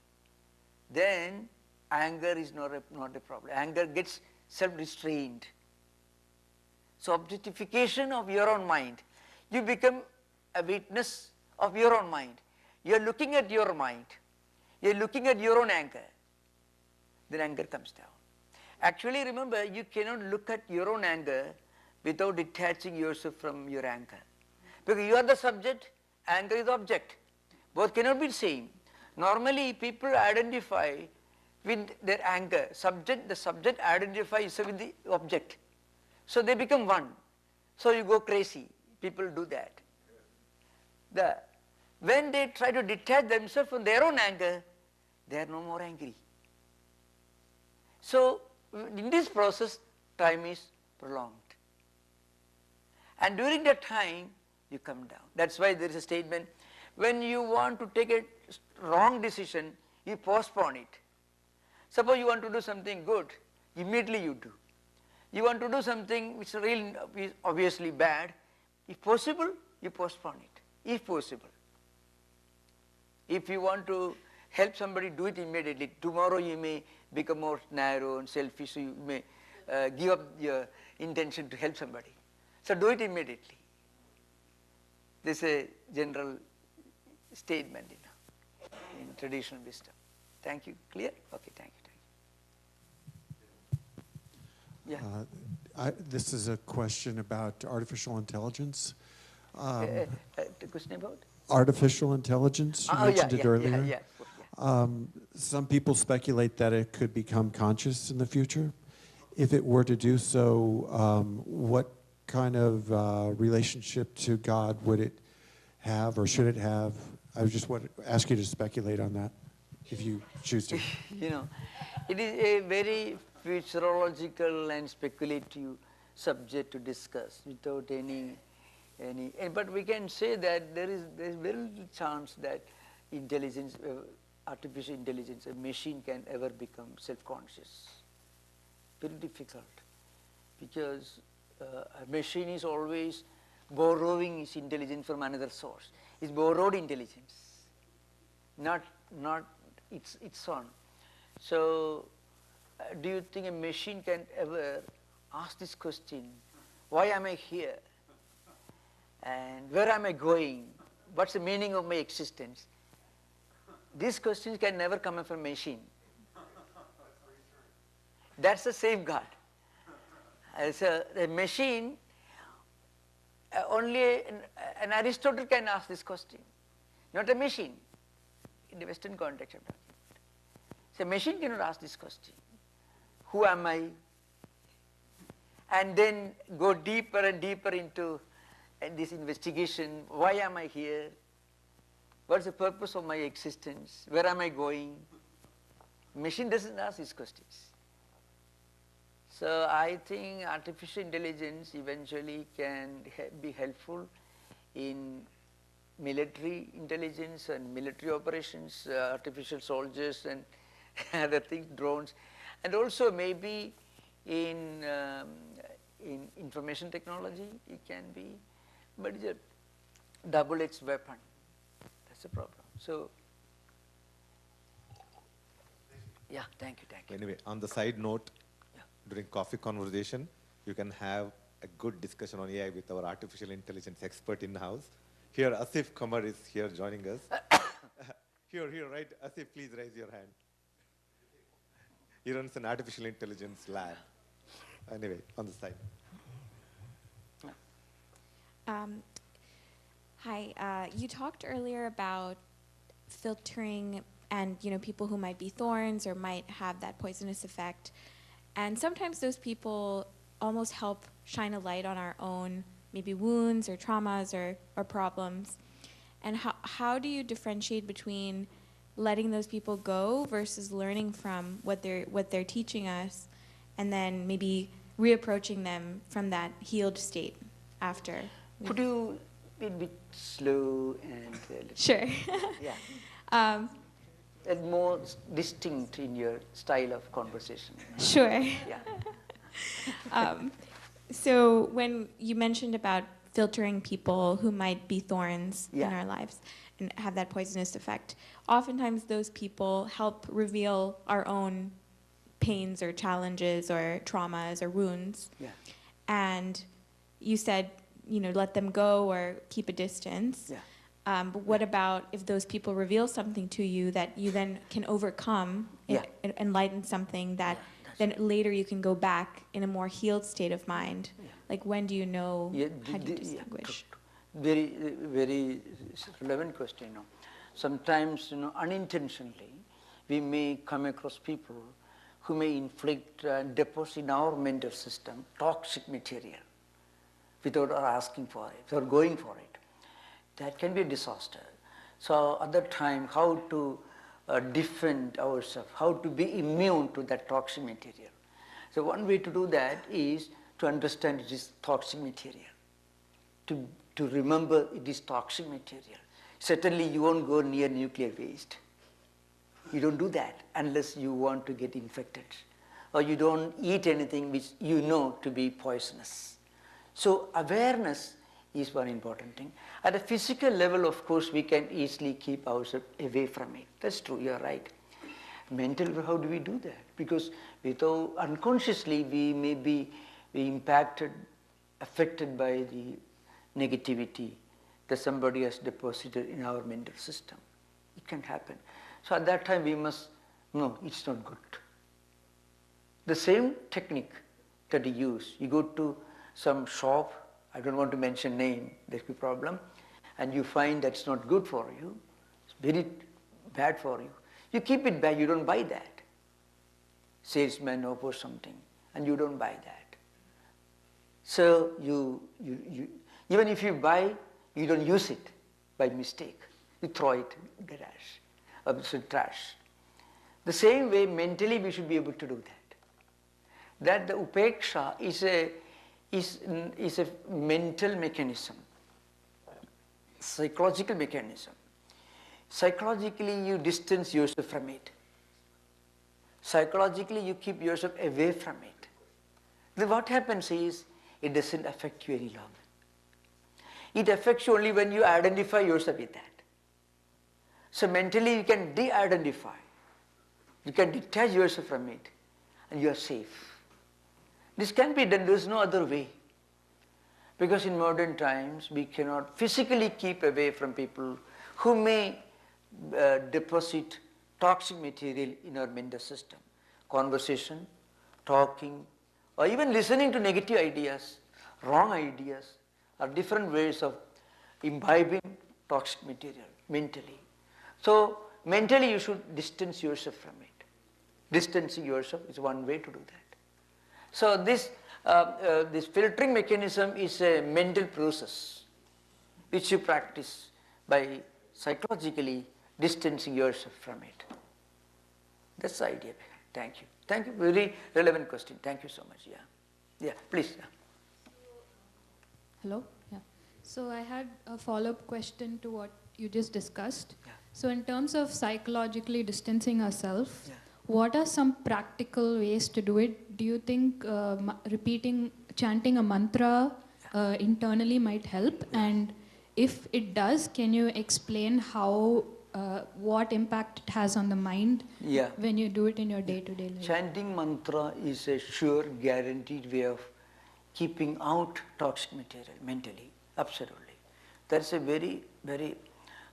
then anger is not a problem. Anger gets self-restrained. So objectification of your own mind, you become a witness of your own mind. You are looking at your mind. You are looking at your own anger. Then anger comes down. Actually, remember, you cannot look at your own anger without detaching yourself from your anger. Because you are the subject, anger is the object. Both cannot be the same. Normally, people identify with their anger. The subject identifies with the object. So they become one. So you go crazy. People do that. When they try to detach themselves from their own anger, they are no more angry. So in this process, time is prolonged. And during that time, you come down. That's why there is a statement, when you want to take a wrong decision, you postpone it. Suppose you want to do something good, immediately you do. You want to do something which is really obviously bad, if possible, you postpone it, if possible. If you want to help somebody, do it immediately. Tomorrow you may become more narrow and selfish, so you may give up your intention to help somebody. So do it immediately. This is a general statement in traditional wisdom. Thank you. Clear? Okay, thank you. Yeah. This is a question about artificial intelligence. The question about? Artificial intelligence, you mentioned it earlier. Yeah. Some people speculate that it could become conscious in the future. If it were to do so, what kind of relationship to God would it have, or should it have? I just want to ask you to speculate on that, if you choose to. You know, it is a very futurological and speculative subject to discuss without any. But we can say that there is very little chance that intelligence, artificial intelligence, a machine can ever become self-conscious. Very difficult, because a machine is always borrowing its intelligence from another source. It's borrowed intelligence, not its own. So, do you think a machine can ever ask this question, why am I here? And where am I going? What's the meaning of my existence? These questions can never come from a machine. That's the safeguard. So the machine, only an Aristotle can ask this question, not a machine. In the Western context, I'm talking about. So a machine cannot ask this question. Who am I? And then go deeper and deeper into this investigation. Why am I here? What's the purpose of my existence? Where am I going? Machine doesn't ask these questions. So I think artificial intelligence eventually can be helpful in military intelligence and military operations, artificial soldiers and other things, drones, and also maybe in information technology it can be, but it's a double-edged weapon. That's the problem. So, yeah, thank you. Anyway, on the side note, during coffee conversation, you can have a good discussion on AI with our artificial intelligence expert in the house. Here, Asif Kamar is here joining us. Here, right? Asif, please raise your hand. He runs an artificial intelligence lab. Anyway, on the side. Hi, you talked earlier about filtering and people who might be thorns or might have that poisonous effect. And sometimes those people almost help shine a light on our own, maybe wounds or traumas or problems. And how do you differentiate between letting those people go versus learning from what they're teaching us, and then maybe reapproaching them from that healed state after? Could you be a bit slow and sure. Yeah. And more distinct in your style of conversation. Sure. Yeah. So when you mentioned about filtering people who might be thorns in Yeah. our lives and have that poisonous effect, oftentimes those people help reveal our own pains or challenges or traumas or wounds. Yeah. And you said, let them go or keep a distance. Yeah. But what about if those people reveal something to you that you then can overcome, enlighten something that then later you can go back in a more healed state of mind? Yeah. Like when do you know, how do you distinguish? Very, very relevant question. Sometimes, unintentionally, we may come across people who may inflict and deposit in our mental system toxic material without our asking for it, without going for it. That can be a disaster. So at that time, how to defend ourselves, how to be immune to that toxic material. So one way to do that is to understand it is toxic material, to remember it is toxic material. Certainly you won't go near nuclear waste. You don't do that unless you want to get infected, or you don't eat anything which you know to be poisonous. So awareness is one important thing. At a physical level, of course, we can easily keep ourselves away from it. That's true, you're right. Mental, how do we do that? Because without, unconsciously, we may be impacted, affected by the negativity that somebody has deposited in our mental system. It can happen. So at that time, we must know it's not good. The same technique that you use, you go to some shop, I don't want to mention name, there's a problem, and you find that's not good for you, it's very bad for you. You keep it back, you don't buy that. Salesman offers something, and you don't buy that. So you even if you buy, you don't use it by mistake. You throw it in the garage, or trash. The same way, mentally, we should be able to do that. That the Upekṣā is a mental mechanism, psychological mechanism. Psychologically, you distance yourself from it. Psychologically, you keep yourself away from it. Then what happens is, it doesn't affect you any longer. It affects you only when you identify yourself with that. So mentally, you can de-identify. You can detach yourself from it, and you are safe. This can be done, there is no other way. Because in modern times, we cannot physically keep away from people who may deposit toxic material in our mental system. Conversation, talking, or even listening to negative ideas, wrong ideas, are different ways of imbibing toxic material mentally. So mentally you should distance yourself from it. Distancing yourself is one way to do that. So this filtering mechanism is a mental process which you practice by psychologically distancing yourself from it. That's the idea. Thank you. Thank you. Very relevant question. Thank you so much. Yeah. Yeah, please. Yeah. Hello? Yeah. So I had a follow-up question to what you just discussed. Yeah. So in terms of psychologically distancing ourselves, Yeah. what are some practical ways to do it? Do you think chanting a mantra internally might help? And if it does, can you explain how, what impact it has on the mind when you do it in your day-to-day life? Chanting mantra is a sure, guaranteed way of keeping out toxic material mentally. Absolutely. That's a very,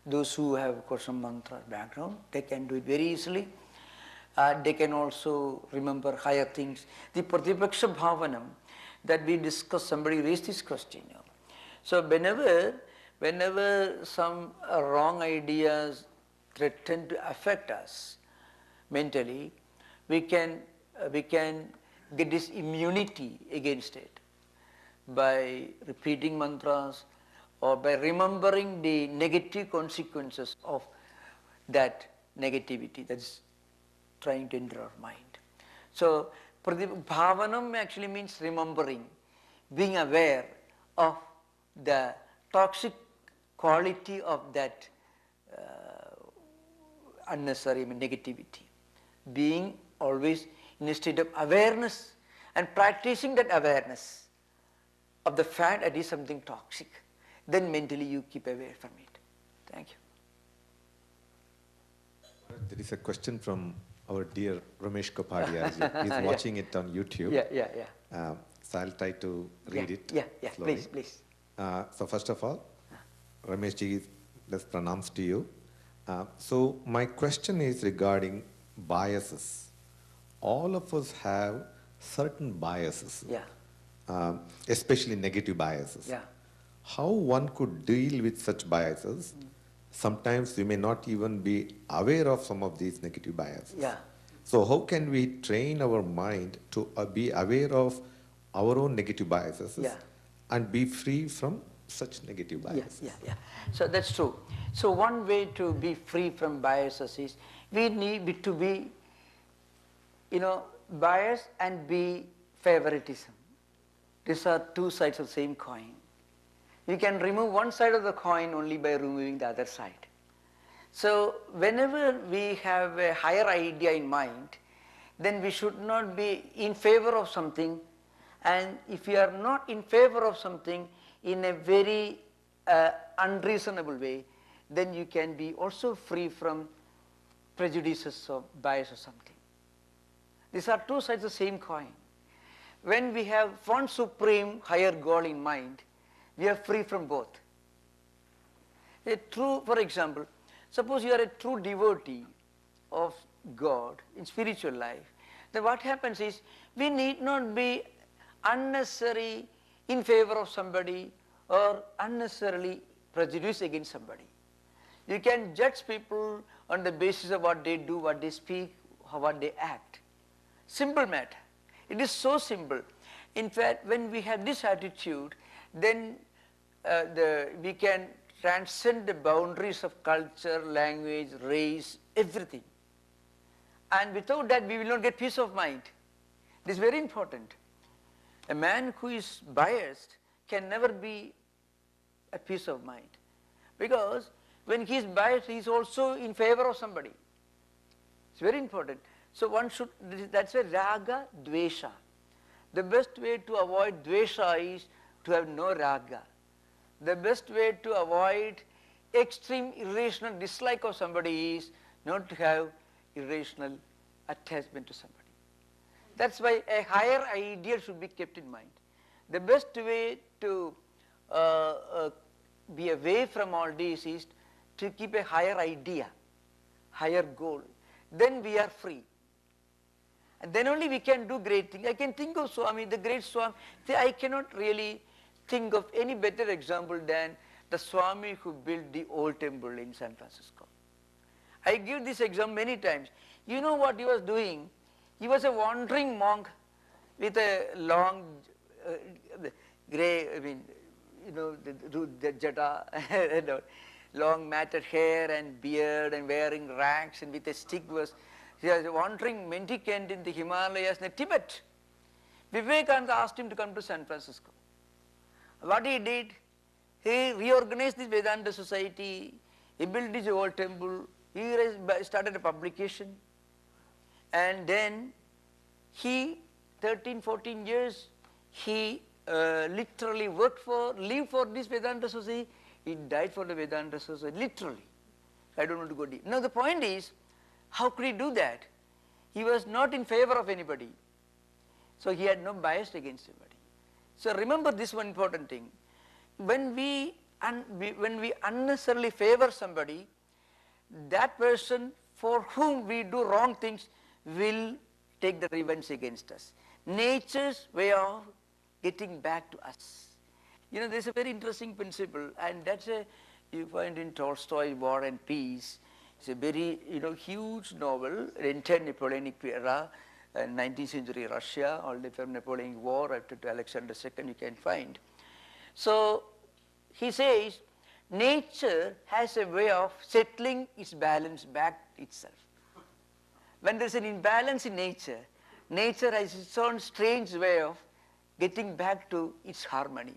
those who have, of course, some mantra background, they can do it very easily. They can also remember higher things. The Upekṣā bhavanam that we discussed, somebody raised this question. So whenever some wrong ideas threaten to affect us mentally, we can get this immunity against it by repeating mantras or by remembering the negative consequences of that negativity that's trying to enter our mind. So bhavanam actually means remembering, being aware of the toxic quality of that unnecessary negativity. Being always in a state of awareness and practicing that awareness of the fact that it is something toxic, then mentally you keep away from it. Thank you. There is a question from our dear Ramesh Kapadia. He's watching it on YouTube. So I'll try to read it. Slowly. Please. So first of all, Ramesh ji, let's pronounce to you. So my question is regarding biases. All of us have certain biases, especially negative biases. How one could deal with such biases? Sometimes we may not even be aware of some of these negative biases. So how can we train our mind to be aware of our own negative biases and be free from such negative biases? So that's true. So one way to be free from biases is we need to be, bias and be favoritism. These are two sides of the same coin. You can remove one side of the coin only by removing the other side. So whenever we have a higher idea in mind, then we should not be in favor of something, and if we are not in favor of something in a very unreasonable way, then you can be also free from prejudices or bias or something. These are two sides of the same coin. When we have one supreme higher goal in mind, we are free from both. For example, suppose you are a true devotee of God in spiritual life, then what happens is we need not be unnecessarily in favor of somebody or unnecessarily prejudiced against somebody. You can judge people on the basis of what they do, what they speak, what they act. Simple matter. It is so simple. In fact, when we have this attitude, then we can transcend the boundaries of culture, language, race, everything. And without that, we will not get peace of mind. This is very important. A man who is biased can never be at peace of mind. Because when he is biased, he is also in favor of somebody. It's very important. So one should, that's why Rāga, Dveṣa. The best way to avoid Dveṣa is to have no Rāga. The best way to avoid extreme irrational dislike of somebody is not to have irrational attachment to somebody. That's why a higher ideal should be kept in mind. The best way to be away from all this is to keep a higher idea, higher goal. Then we are free. And then only we can do great things. I can think of Swami, the great Swami. See, I cannot really think of any better example than the Swami who built the old temple in San Francisco. I give this example many times. You know what he was doing? He was a wandering monk with a long grey, the jata, and long matted hair and beard and wearing rags and with a stick he was a wandering mendicant in the Himalayas in Tibet. Vivekananda asked him to come to San Francisco. What he did, he reorganized this Vedanta society, he built his old temple, he started a publication, and then he, 13, 14 years, he literally lived for this Vedanta society. He died for the Vedanta society, literally. I don't want to go deep. Now the point is, how could he do that? He was not in favor of anybody. So he had no bias against anybody. So remember this one important thing. When we unnecessarily favor somebody, that person for whom we do wrong things will take the revenge against us. Nature's way of getting back to us. You know, there's a very interesting principle, and that's you find in Tolstoy, War and Peace. It's a very, huge novel, entire Napoleonic era, 19th century Russia, all the from Napoleonic War up to Alexander II you can find. So he says, nature has a way of settling its balance back itself. When there's an imbalance in nature, nature has its own strange way of getting back to its harmony.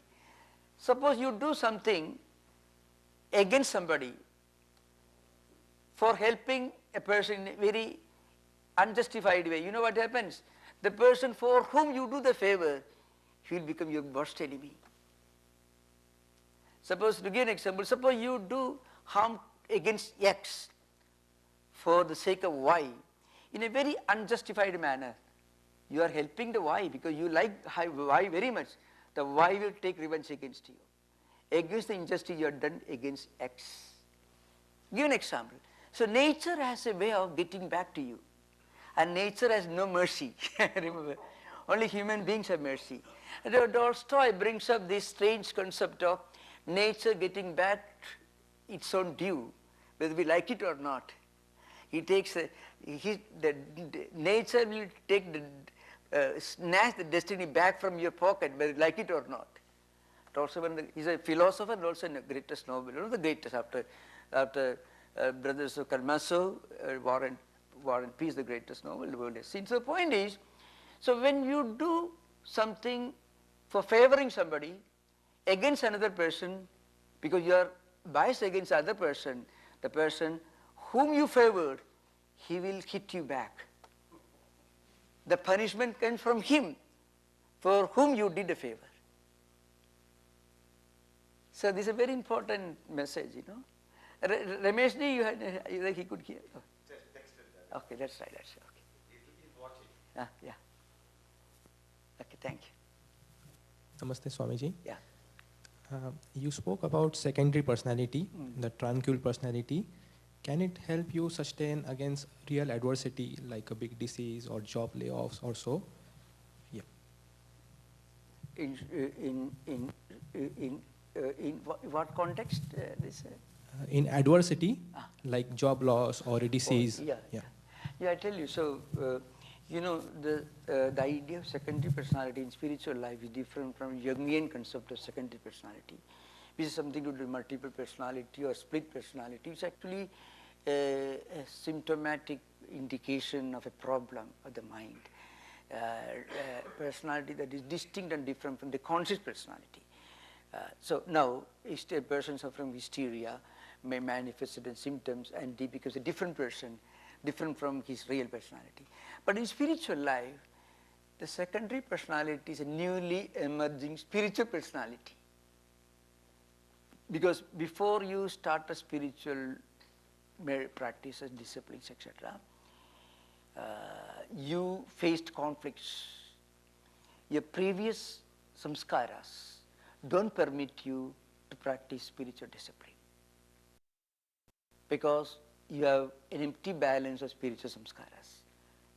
Suppose you do something against somebody for helping a person in a very unjustified way. You know what happens? The person for whom you do the favor, he will become your worst enemy. Suppose, to give an example, suppose you do harm against X for the sake of Y in a very unjustified manner. You are helping the Y because you like Y very much. The Y will take revenge against you, against the injustice you have done against X. Give an example. So nature has a way of getting back to you, and nature has no mercy. Remember, only human beings have mercy. And Tolstoy brings up this strange concept of nature getting back its own due, whether we like it or not. He takes nature will take snatch the destiny back from your pocket, whether you like it or not. Tolstoy, he's a philosopher and also the greatest novel, one of the greatest after Brothers of Karamazov, War and Peace, the greatest novel the world has seen. So the point is, so when you do something for favoring somebody against another person, because you are biased against the other person, the person whom you favored, he will hit you back. The punishment comes from him for whom you did a favor. So this is a very important message, Rameshji, you had, he could hear? Oh. Okay, that's right, okay. He's watching. Yeah. Okay, thank you. Namaste, Swamiji. Yeah. You spoke about secondary personality, the tranquil personality. Can it help you sustain against real adversity like a big disease or job layoffs or so? Yeah. In what context this? In adversity, like job loss or a disease. Yeah, I tell you. So, the idea of secondary personality in spiritual life is different from Jungian concept of secondary personality, which is something to do with multiple personality or split personality. It's actually a symptomatic indication of a problem of the mind. Personality that is distinct and different from the conscious personality. So now, a person suffering from hysteria may manifest certain symptoms and he becomes a different person, different from his real personality. But in spiritual life, the secondary personality is a newly emerging spiritual personality. Because before you start a spiritual practices, disciplines, etc., you faced conflicts. Your previous samskaras don't permit you to practice spiritual discipline, because you have an empty balance of spiritual samskaras.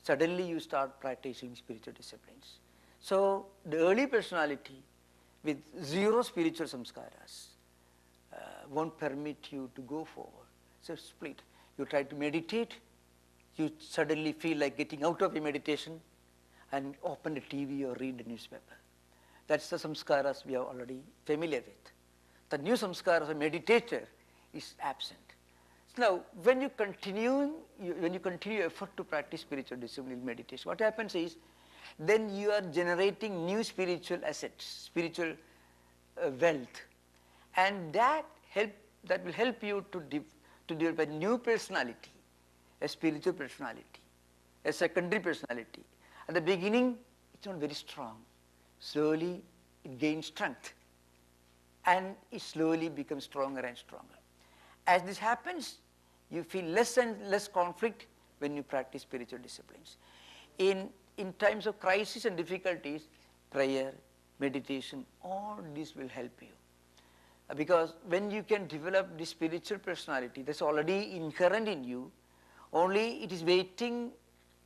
Suddenly you start practicing spiritual disciplines. So the early personality with zero spiritual samskaras won't permit you to go forward. So split. You try to meditate, you suddenly feel like getting out of your meditation and open the TV or read the newspaper. That's the samskaras we are already familiar with. The new samskaras of meditator is absent. So now, when you continue effort to practice spiritual discipline meditation, what happens is, then you are generating new spiritual assets, spiritual wealth, and that will help you to develop a new personality, a spiritual personality, a secondary personality. At the beginning, it's not very strong. Slowly, it gains strength, and it slowly becomes stronger and stronger. As this happens, you feel less and less conflict when you practice spiritual disciplines. In times of crisis and difficulties, prayer, meditation, all this will help you. Because when you can develop this spiritual personality that's already inherent in you, only it is waiting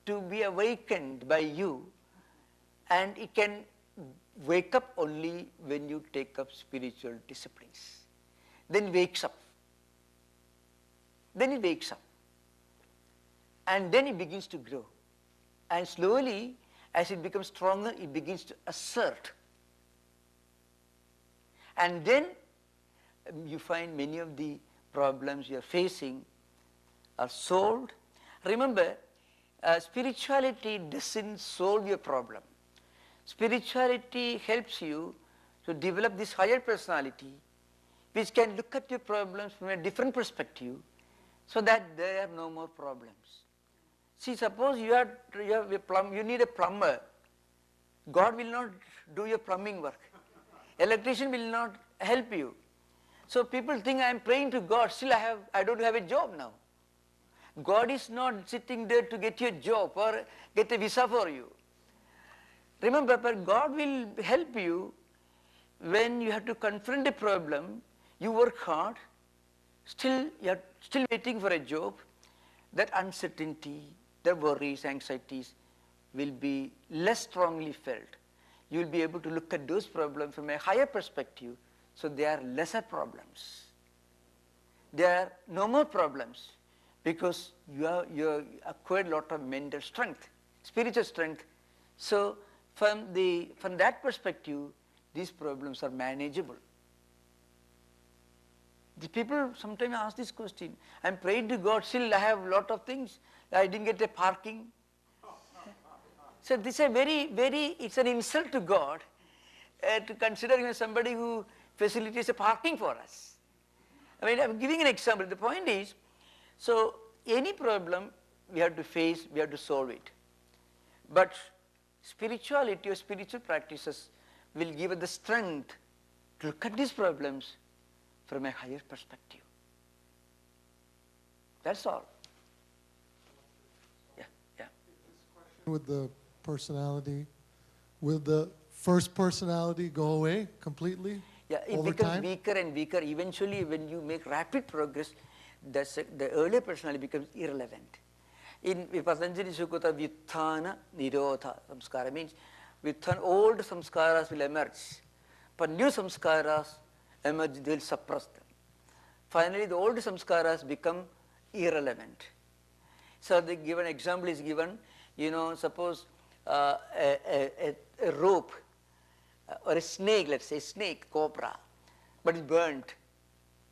to be awakened by you, and it can wake up only when you take up spiritual disciplines. Then it wakes up. Then it wakes up. And then it begins to grow. And slowly, as it becomes stronger, it begins to assert. And then you find many of the problems you are facing are solved. Remember, spirituality doesn't solve your problem. Spirituality helps you to develop this higher personality, which can look at your problems from a different perspective, so that there are no more problems. See, suppose you need a plumber. God will not do your plumbing work. Electrician will not help you. So people think, I am praying to God, still I don't have a job now. God is not sitting there to get you a job or get a visa for you. Remember, but God will help you when you have to confront a problem. You work hard, you are still waiting for a job. That uncertainty, the worries, anxieties will be less strongly felt. You will be able to look at those problems from a higher perspective, so there are lesser problems. There are no more problems, because you acquired a lot of mental strength, spiritual strength. So from that perspective, these problems are manageable. The people sometimes ask this question, I am praying to God, still I have a lot of things, I didn't get a parking. So this is it's an insult to God to consider him as somebody who facilitates a parking for us. I mean, I'm giving an example. The point is, so any problem we have to face, we have to solve it. But spirituality or spiritual practices will give us the strength to look at these problems from a higher perspective. That's all. Yeah. With the personality, will the first personality go away completely? Yeah, it becomes weaker and weaker. Eventually, when you make rapid progress, the earlier personality becomes irrelevant. In Patanjali Sukata, Vyuthana Niruddha samskara means old samskaras will emerge, but new samskaras emerge, they will suppress them. Finally, the old samskaras become irrelevant. So the given example is given, suppose a rope or a snake, let's say snake, cobra, but it's burnt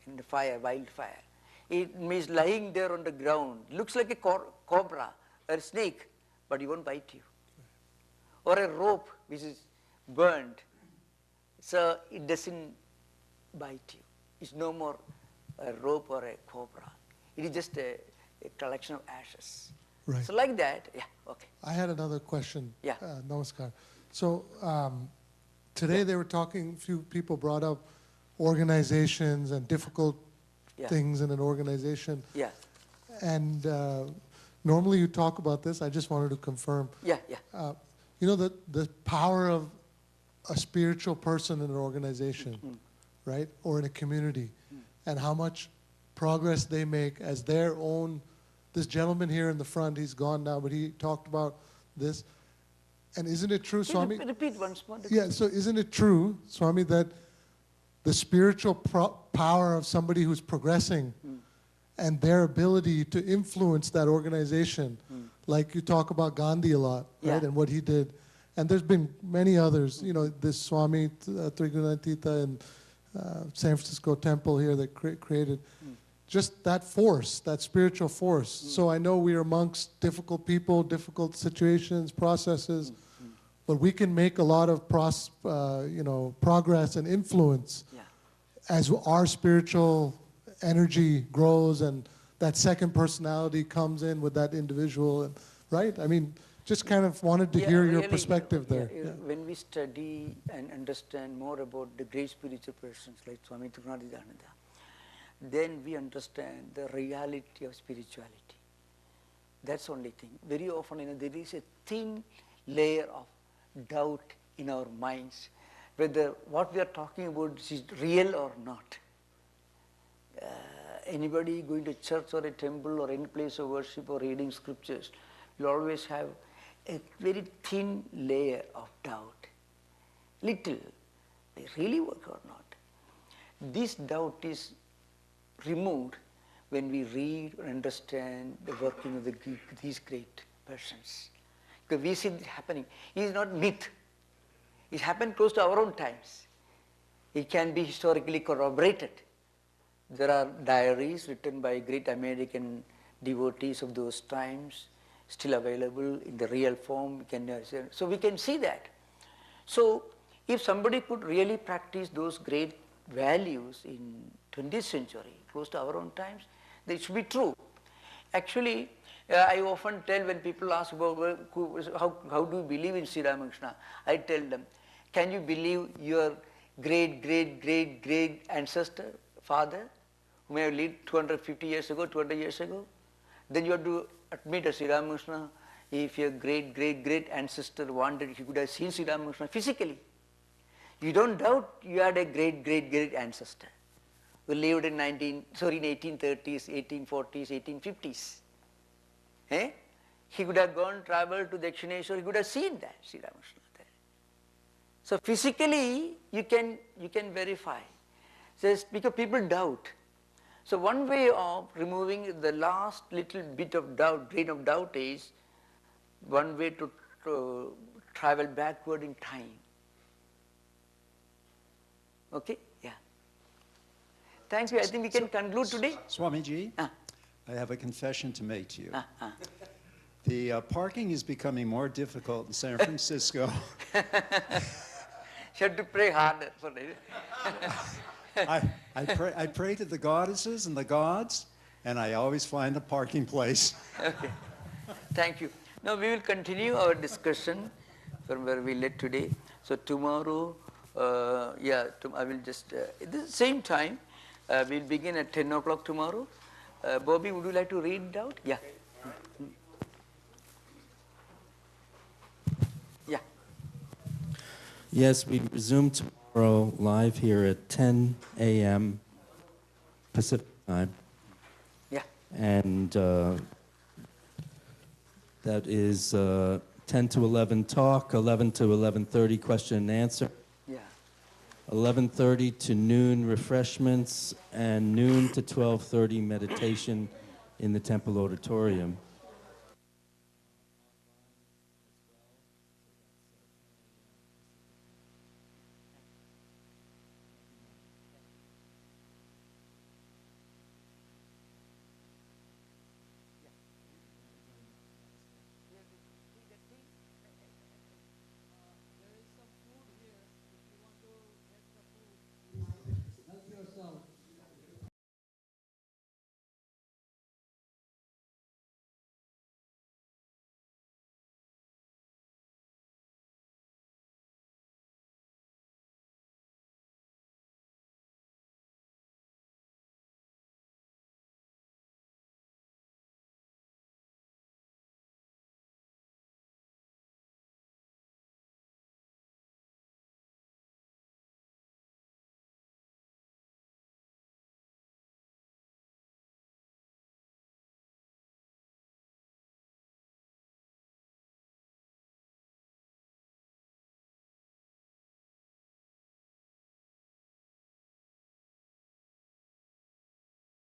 in the fire, wildfire. It means lying there on the ground, looks like a cobra or a snake, but it won't bite you. Or a rope which is burnt, so it doesn't bite you. It's no more a rope or a cobra. It is just a collection of ashes. Right. So like that, yeah, okay. I had another question. Yeah. Namaskar. So today they were talking, few people brought up organizations and difficult things in an organization. Yeah. And normally you talk about this, I just wanted to confirm. Yeah. The power a spiritual person in an organization, right, or in a community, and how much progress they make as their own. This gentleman here in the front, he's gone now, but he talked about this. And isn't it true, Swami? Repeat once more. Yeah, so isn't it true, Swami, that the spiritual power of somebody who's progressing and their ability to influence that organization, like you talk about Gandhi a lot, right, and what he did. And there's been many others, you know, this Swami Trigunatita in San Francisco temple here that created just that force, that spiritual force. So I know we are amongst difficult people, difficult situations, processes, but we can make a lot of progress and influence as our spiritual energy grows and that second personality comes in with that individual, right? I mean, just kind of wanted to hear your perspective there. When we study and understand more about the great spiritual persons like Swami Tattwamayananda, then we understand the reality of spirituality. That's the only thing. Very often, there is a thin layer of doubt in our minds whether what we are talking about is real or not. Anybody going to church or a temple or any place of worship or reading scriptures will always have a very thin layer of doubt. Little, they really work or not. This doubt is removed when we read and understand the working of these great persons. Because we see it happening. It is not myth. It happened close to our own times. It can be historically corroborated. There are diaries written by great American devotees of those times, still available in the real form. So we can see that. So if somebody could really practice those great values in 20th century, close to our own times, then it should be true. Actually, I often tell when people ask about how do you believe in Sri Ramakrishna, I tell them, can you believe your great ancestor, father, who may have lived 250 years ago, 200 years ago? Then you have to admit that Sri Ramakrishna, if your great ancestor wanted, he could have seen Sri Ramakrishna physically. You don't doubt you had a great ancestor who lived in 1830s, 1840s, 1850s. Eh? He could have traveled to Dakshineshwar, he could have seen that, Sri Ramakrishna there. So physically, you can verify. Just because people doubt. So one way of removing the last little bit of doubt, grain of doubt is, one way to travel backward in time. Okay? Yeah. Thank you. I think we can conclude today. Swamiji, I have a confession to make to you. The parking is becoming more difficult in San Francisco. You have to pray harder for it. I pray to the goddesses and the gods, and I always find a parking place. Okay. Thank you. Now we will continue our discussion from where we left today. So tomorrow, I will just, at the same time, we'll begin at 10 o'clock tomorrow. Bobby, would you like to read it out? Yeah. Yeah. Yes, we resume tomorrow live here at 10 a.m. Pacific time. Yeah. And that is 10 to 11 talk, 11 to 11:30 question and answer. 11:30 to noon refreshments, and noon to 12:30 meditation in the temple auditorium.